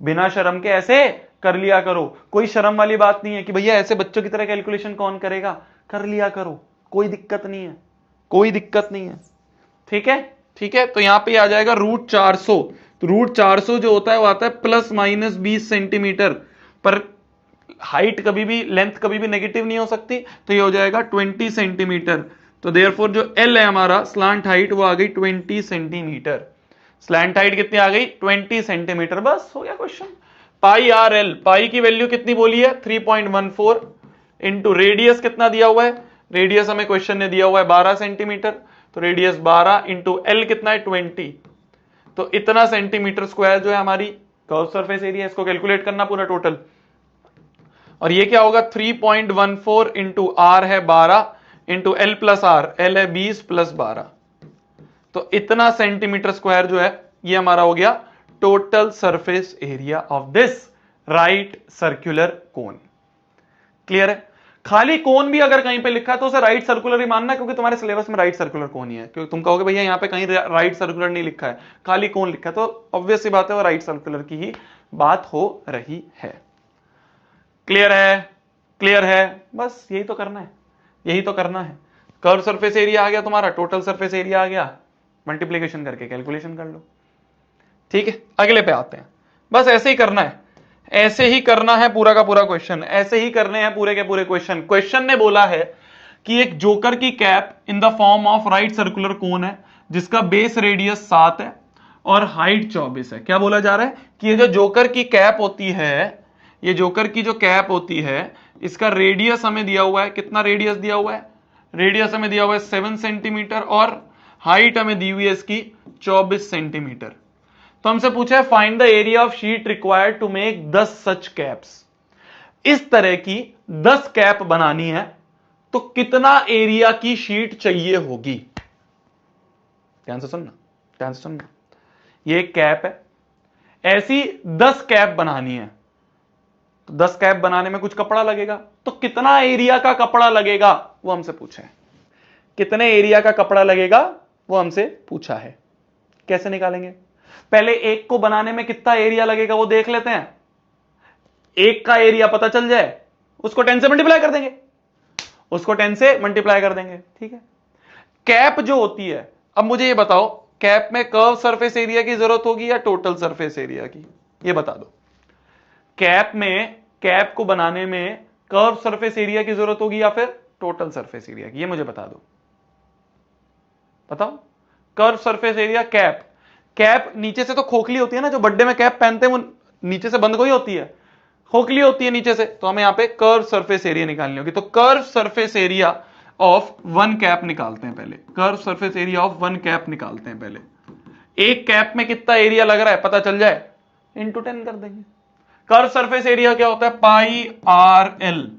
बिना शर्म के ऐसे कर लिया करो। कोई शर्म वाली बात नहीं है कि भैया ऐसे बच्चों की तरह कैलकुलेशन कौन करेगा, कर लिया करो, कोई दिक्कत नहीं है, कोई दिक्कत नहीं है। ठीक है, ठीक है, तो यहां पे आ जाएगा रूट 400। तो रूट 400 जो होता है वो आता है प्लस माइनस 20 सेंटीमीटर, पर हाइट कभी भी, लेंथ कभी भी नेगेटिव नहीं हो सकती, तो ये हो जाएगा 20 सेंटीमीटर। तो देयरफॉर जो एल है हमारा स्लांट हाइट वो आ गई 20 सेंटीमीटर। स्लैंट हाइट कितनी आ गई 20 सेंटीमीटर, बस हो गया क्वेश्चन। पाई आर एल, पाई की वैल्यू कितनी बोली है 3.14 इंटू रेडियस कितना दिया हुआ है, रेडियस हमें क्वेश्चन ने दिया हुआ है 12 सेंटीमीटर, तो रेडियस 12 इंटू एल कितना है 20, तो इतना सेंटीमीटर स्क्वायर जो है हमारी कर्व सरफेस एरिया, इसको कैलकुलेट करना पूरा टोटल। और ये क्या होगा 3.14 इंटू आर है 12 into L plus R, L है 20 प्लस 12, तो इतना सेंटीमीटर स्क्वायर जो है ये हमारा हो गया total surface area of this right circular cone. Clear है? खाली कोन भी अगर कहीं पे लिखा है तो उसे राइट सर्कुलर ही मानना, क्योंकि तुम्हारे सिलेबस में राइट सर्कुलर कोन ही है। क्योंकि तुम कहोगे भैया यहां पे कहीं राइट सर्कुलर नहीं लिखा है, खाली कोन लिखा है, तो ऑब्वियस सी बात है वो राइट सर्कुलर की ही बात हो रही है। क्लियर है? क्लियर है? बस यही तो करना है, यही तो करना है। कर्व सरफेस एरिया आ गया तुम्हारा, टोटल सरफेस एरिया आ गया, मल्टीप्लीकेशन करके कैलकुलेशन कर लो। ठीक है, अगले पे आते हैं। बस ऐसे ही करना है, ऐसे ही करना है पूरा का पूरा क्वेश्चन, ऐसे ही करने हैं पूरे के पूरे क्वेश्चन। क्वेश्चन ने बोला है कि एक जोकर की cap in the form of right circular cone है जिसका बेस रेडियस 7 है और हाइट 24 है। क्या बोला जा रहा है कि ये जो जोकर की कैप होती है, ये जोकर की जो कैप होती है इसका रेडियस हमें दिया हुआ है, कितना रेडियस दिया हुआ है, रेडियस हमें दिया हुआ है 7 सेंटीमीटर और हाइट हमें दी हुई है इसकी 24 सेंटीमीटर। तो हमसे पूछा है find the area of sheet required to make 10 such caps. इस तरह की 10 कैप बनानी है तो कितना एरिया की शीट चाहिए होगी? ध्यान से सुनना, ध्यान से सुनना। ये एक कैप है, ऐसी 10 कैप बनानी है, तो 10 कैप बनाने में कुछ कपड़ा लगेगा, तो कितना एरिया का कपड़ा लगेगा वो हमसे पूछा है। कितने एरिया का कपड़ा लगेगा वो हमसे पूछा है। कैसे निकालेंगे? पहले एक को बनाने में कितना एरिया लगेगा वो देख लेते हैं। एक का एरिया पता चल जाए उसको 10 से मल्टीप्लाई कर देंगे, उसको 10 से मल्टीप्लाई कर देंगे। ठीक है, कैप जो होती है, अब मुझे ये बताओ कैप में कर्व सरफेस एरिया की जरूरत होगी या टोटल सरफेस एरिया की, ये बता दो। कैप में, कैप को बनाने में कर्व सरफेस एरिया की जरूरत होगी या फिर टोटल सरफेस एरिया की, ये मुझे बता दो, बताओ। Curve surface area cap, cap नीचे से तो खोखली होती है ना, जो बर्थडे में कैप पहनते हैं वो नीचे से बंद कोई होती है, खोखली होती है नीचे से, तो हमें यहां पे कर्व सरफेस एरिया निकालनी होगी। तो curve surface area of one cap निकालते हैं पहले, curve surface area of one cap निकालते हैं पहले। एक कैप में कितना एरिया लग रहा है पता चल जाए, इंटू 10 कर देंगे। कर्व सरफेस एरिया क्या होता है पाई आर एल।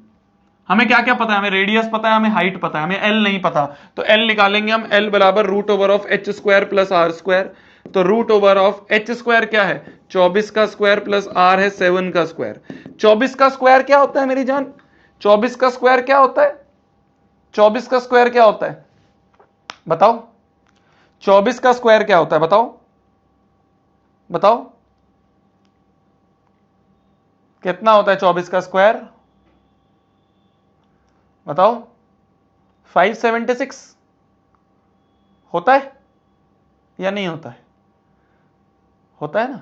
हमें क्या क्या पता है, हमें रेडियस पता है, हमें हाइट पता है, हमें एल नहीं पता, तो एल निकालेंगे हम, एल बराबर root over of H square plus R square. तो root over of H square क्या है 24 का स्क्वायर प्लस आर है 7 का स्क्वायर। 24 का स्क्वायर क्या होता है मेरी जान, 24 का स्क्वायर क्या होता है, 24 का स्क्वायर क्या होता है बताओ, 24 का स्क्वायर क्या होता है बताओ, बताओ कितना होता है 24 का स्क्वायर बताओ, 576 होता है या नहीं होता है, होता है ना,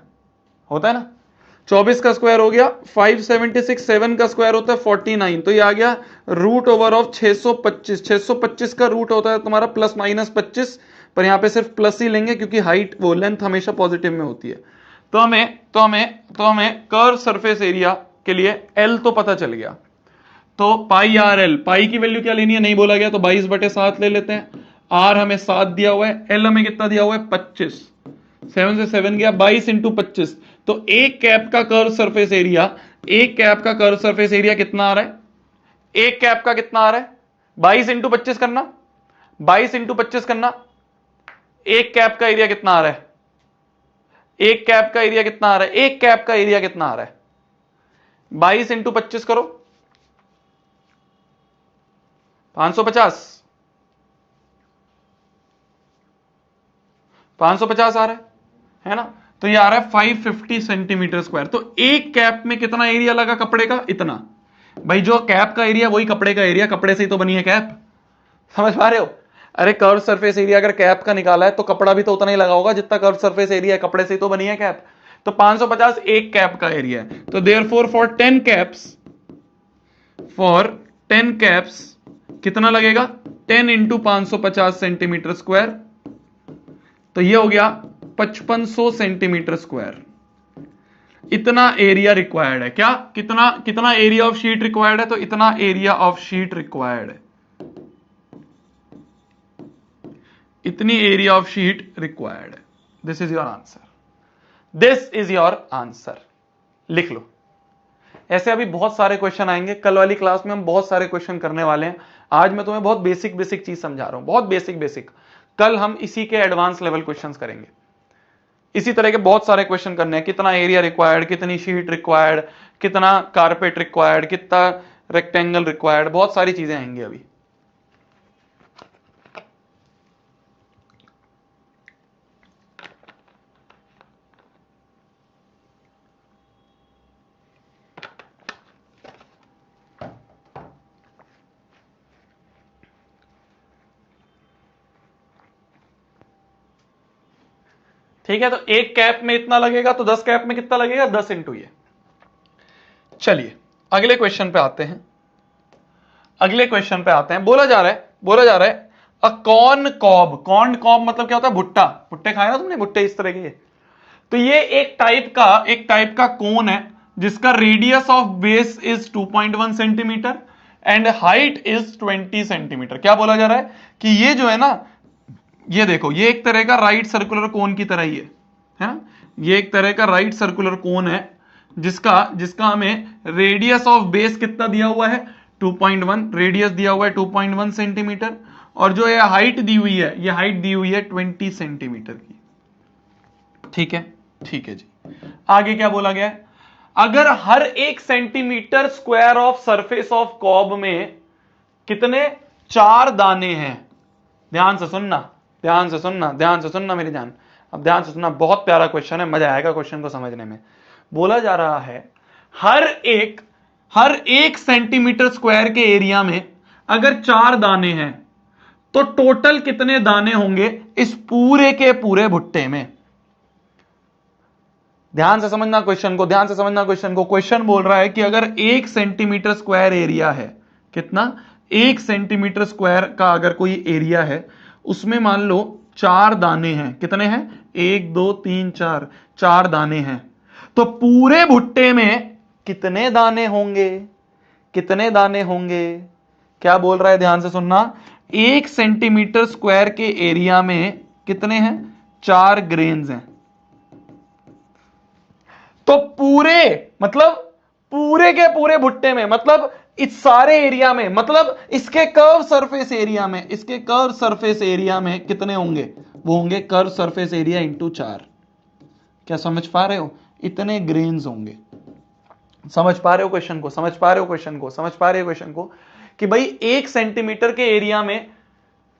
होता है ना। 24 का स्क्वायर हो गया 576, 7 का स्क्वायर होता है 49, तो ये आ गया रूट ओवर ऑफ 625। 625 का रूट होता है तुम्हारा प्लस माइनस 25, पर यहां पे सिर्फ प्लस ही लेंगे क्योंकि हाइट वो लेंथ हमेशा पॉजिटिव में होती है। तो हमें कर्व सरफेस एरिया के लिए एल तो पता चल गया, तो पाई आर एल, पाई की वैल्यू क्या लेनी है नहीं बोला गया, तो 22/7 ले लेते हैं। आर हमें 7 दिया हुआ है, एल हमें कितना दिया हुआ है 25, 7 से 7 गया 22 इंटू 25, तो एक कैप का कर्व सरफेस एरिया, एक कैप का कर्व सरफेस एरिया कितना आ रहा है, एक कैप का कितना आ रहा है 22 इंटू 25 करना, 22 इंटू 25 करना, एक कैप का एरिया कितना आ रहा है, एक कैप का एरिया कितना आ रहा है, एक कैप का एरिया कितना आ रहा है 22 इंटू 25 करो 550, 550 आ रहा है ना, तो ये आ रहा है 550 सेंटीमीटर स्क्वायर। तो एक कैप में कितना एरिया लगा कपड़े का, इतना। भाई जो कैप का एरिया वही कपड़े का एरिया, कपड़े से ही तो बनी है कैप, समझ पा रहे हो। अरे कर्व सरफेस एरिया अगर कैप का निकाला है तो कपड़ा भी तो उतना ही लगा होगा जितना कर्व सरफेस एरिया है, कपड़े से ही तो बनी है कैप। तो 550 एक कैप का एरिया है, तो देयरफॉर फॉर 10 कैप्स कितना लगेगा 10 इंटू 550 सेंटीमीटर स्क्वायर, तो ये हो गया 5500 सेंटीमीटर स्क्वायर। इतना एरिया रिक्वायर्ड है, क्या कितना कितना एरिया ऑफ शीट रिक्वायर्ड है, तो इतना एरिया ऑफ शीट रिक्वायर्ड है, इतनी एरिया ऑफ शीट रिक्वायर्ड है। This is your answer, this is your answer, लिख लो। ऐसे अभी बहुत सारे क्वेश्चन आएंगे, कल वाली क्लास में हम बहुत सारे क्वेश्चन करने वाले हैं। आज मैं तुम्हें बहुत बेसिक बेसिक चीज समझा रहा हूं, बहुत बेसिक बेसिक। कल हम इसी के एडवांस लेवल क्वेश्चंस करेंगे, इसी तरह के बहुत सारे क्वेश्चन करने हैं। कितना एरिया रिक्वायर्ड, कितनी शीट रिक्वायर्ड, कितना कारपेट रिक्वायर्ड, कितना रेक्टेंगल रिक्वायर्ड, बहुत सारी चीजें आएंगी अभी। ठीक है, तो एक कैप में इतना लगेगा, तो 10 कैप में कितना लगेगा 10 इंटू ये। चलिए अगले क्वेश्चन पे आते हैं, अगले क्वेश्चन पे आते हैं। बोला जा रहा है अ कॉर्न कॉब, कॉर्न कॉब मतलब क्या होता है, भुट्टा, भुट्टे खाए ना तुमने, भुट्टे इस तरह के। तो ये एक टाइप का कोन है जिसका radius of base is 2.1 centimetre and height is 20 centimetre. क्या बोला जा रहा है कि ये जो है ना, ये देखो, ये एक तरह का राइट सर्कुलर कोन की तरह ही है ना, ये एक तरह का राइट सर्कुलर कोन है जिसका हमें रेडियस ऑफ बेस कितना दिया हुआ है 2.1, रेडियस दिया हुआ है 2.1 सेंटीमीटर, और जो ये हाइट दी हुई है, ये हाइट दी हुई है 20 सेंटीमीटर की। ठीक है, ठीक है जी। आगे क्या बोला गया है, अगर हर 1 centimetre square of surface of cob में कितने 4 दाने हैं, ध्यान से सुनना, ध्यान से सुनना, ध्यान से सुनना मेरी जान, अब ध्यान से सुनना, बहुत प्यारा क्वेश्चन है, मजा आएगा क्वेश्चन को समझने में। बोला जा रहा है हर एक सेंटीमीटर स्क्वायर के एरिया में अगर 4 दाने हैं तो टोटल कितने दाने होंगे इस पूरे के पूरे भुट्टे में। ध्यान से समझना क्वेश्चन को, ध्यान से समझना क्वेश्चन को। क्वेश्चन बोल रहा है कि अगर 1 सेंटीमीटर स्क्वायर एरिया है, कितना 1 सेंटीमीटर स्क्वायर का अगर कोई एरिया है, उसमें मान लो 4 दाने हैं, कितने हैं 1 2 3 4, 4 दाने हैं, तो पूरे भुट्टे में कितने दाने होंगे, कितने दाने होंगे। क्या बोल रहा है, ध्यान से सुनना, 1 सेंटीमीटर स्क्वायर के एरिया में कितने हैं 4 ग्रेन्स हैं, तो पूरे मतलब पूरे के पूरे भुट्टे में, मतलब इस सारे एरिया में, मतलब इसके कर्व सरफेस एरिया में, इसके कर्व सरफेस एरिया में कितने होंगे, वो होंगे कर्व सरफेस एरिया इंटू 4। क्या समझ पा रहे हो, इतने ग्रेन्स होंगे। समझ पा रहे हो क्वेश्चन को, समझ पा रहे हो क्वेश्चन को, समझ पा रहे हो क्वेश्चन को, कि भाई 1 सेंटीमीटर के एरिया में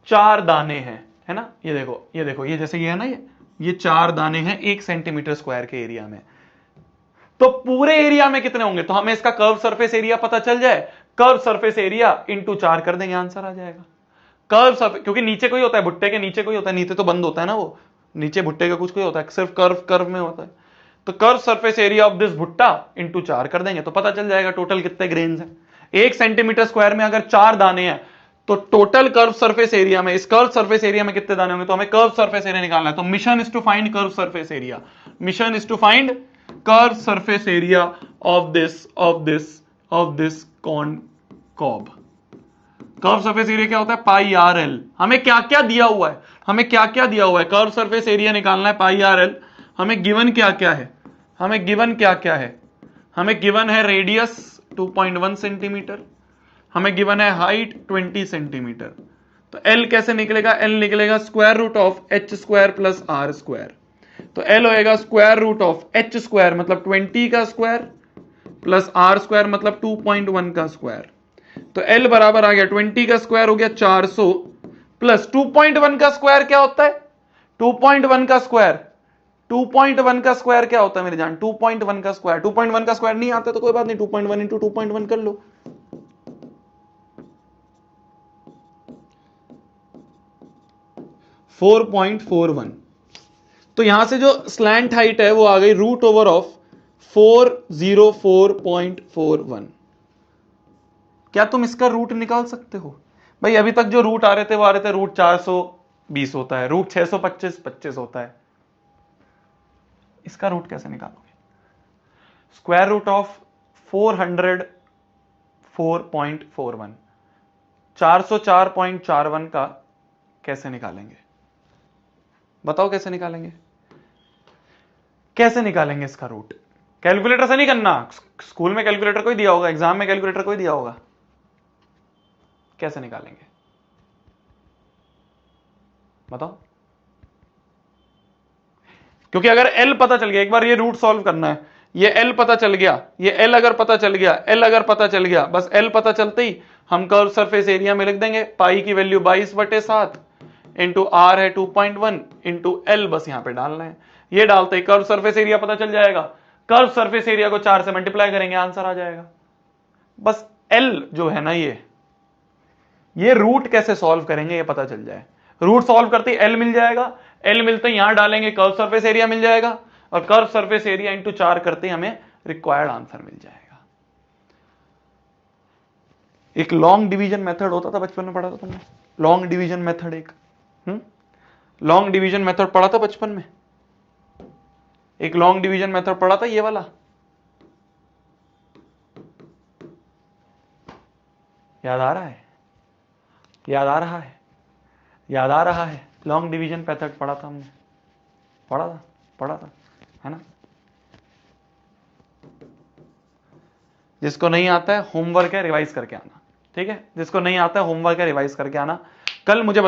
4 दाने हैं, है ना, ये देखो, ये देखो, ये जैसे ये है ना, ये 4 दाने हैं 1 सेंटीमीटर स्क्वायर के एरिया में, तो पूरे एरिया में कितने होंगे। तो हमें इसका कर्व सरफेस एरिया पता चल जाए, कर्व सरफेस एरिया इंटू 4 कर देंगे, आंसर आ जाएगा। कर्व सरफेस, क्योंकि नीचे कोई होता है, भुट्टे के नीचे कोई होता है, नीचे तो बंद होता है ना, वो नीचे भुट्टे का कुछ कोई होता है, सिर्फ कर्व कर्व में होता है, तो curve surface area of this भुट्टा इंटू 4 कर देंगे, तो पता चल जाएगा टोटल कितने ग्रेन्स हैं। 1 सेंटीमीटर स्क्वायर में अगर 4 दाने हैं तो टोटल कर्व सरफेस एरिया में, इस कर्व सरफेस एरिया में कितने दाने होंगे, तो हमें कर्व सरफेस एरिया निकालना है। तो mission is to find curve surface area, mission is to find curve surface area of this कॉनकॉब। कर्व सरफेस एरिया क्या होता है, पाई आर एल। हमें क्या क्या दिया हुआ है, हमें क्या क्या दिया हुआ है, कर्व सरफेस एरिया निकालना है, पाई आर एल। हमें गिवन क्या क्या है, हमें गिवन क्या क्या है, हमें गिवन है रेडियस 2.1 सेंटीमीटर, हमें गिवन है हाइट 20 सेंटीमीटर। तो L कैसे निकलेगा, L निकलेगा square root of H square plus R square. तो L होएगा square root of H square मतलब 20 का स्क्वायर प्लस आर स्क्वायर मतलब 2.1 का स्क्वायर। तो L बराबर आ गया 20 का स्क्वायर हो गया 400 प्लस 2.1 का स्क्वायर क्या होता है, 2.1 का स्क्वायर, 2.1 का स्क्वायर क्या होता है मेरी जान, 2.1 का स्क्वायर, 2.1 का स्क्वायर नहीं आता तो कोई बात नहीं, 2.1 इंटू 2.1 कर लो। .41। तो यहां से जो स्लैंट हाइट है वो आ गई रूट ओवर ऑफ 404.41। क्या तुम इसका रूट निकाल सकते हो भाई? अभी तक जो रूट आ रहे थे वो आ रहे थे रूट 420 होता है, रूट 625 होता है, इसका रूट कैसे निकालोगे? स्क्वायर रूट ऑफ 404.41, 404.41 का कैसे निकालेंगे, बताओ कैसे निकालेंगे, कैसे निकालेंगे इसका रूट? कैलकुलेटर से नहीं करना, स्कूल में कैलकुलेटर कोई दिया होगा, एग्जाम में कैलकुलेटर कोई दिया होगा, कैसे निकालेंगे बताओ? क्योंकि अगर L पता चल गया, एक बार ये रूट सॉल्व करना है, ये L पता चल गया, ये L अगर पता चल गया, L अगर पता चल गया, बस L पता चलते ही हम कर्व सरफेस एरिया में लिख देंगे पाई की वैल्यू 22/7 इंटू आर है 2.1 इंटू L, बस यहां पे डालना है। ये डालते ही कर्व सरफेस एरिया पता चल जाएगा, कर्व सरफेस एरिया को 4 से मल्टीप्लाई करेंगे, आंसर आ जाएगा। बस L जो है ना, ये रूट कैसे सॉल्व करेंगे ये पता चल जाए, रूट सॉल्व करते ही L मिल जाएगा, L मिलते ही यहां डालेंगे कर्व सरफेस एरिया मिल जाएगा, और कर्व सरफेस एरिया इंटू 4 करते ही हमें रिक्वायर्ड आंसर मिल जाएगा। एक लॉन्ग डिवीजन मेथड होता था, बचपन में पढ़ा था तुमने, लॉन्ग डिवीजन मेथड, एक लॉन्ग डिवीजन मेथड पढ़ा था बचपन में, एक लॉन्ग डिवीजन मेथड पढ़ा था ये वाला, याद आ रहा है, याद आ रहा है, याद आ रहा है, लॉन्ग डिवीजन मेथड पढ़ा था हमने, पढ़ा था है ना? जिसको नहीं आता है होमवर्क है रिवाइज करके आना, ठीक है? जिसको नहीं आता है होमवर्क है रिवाइज करके आना। कल मुझे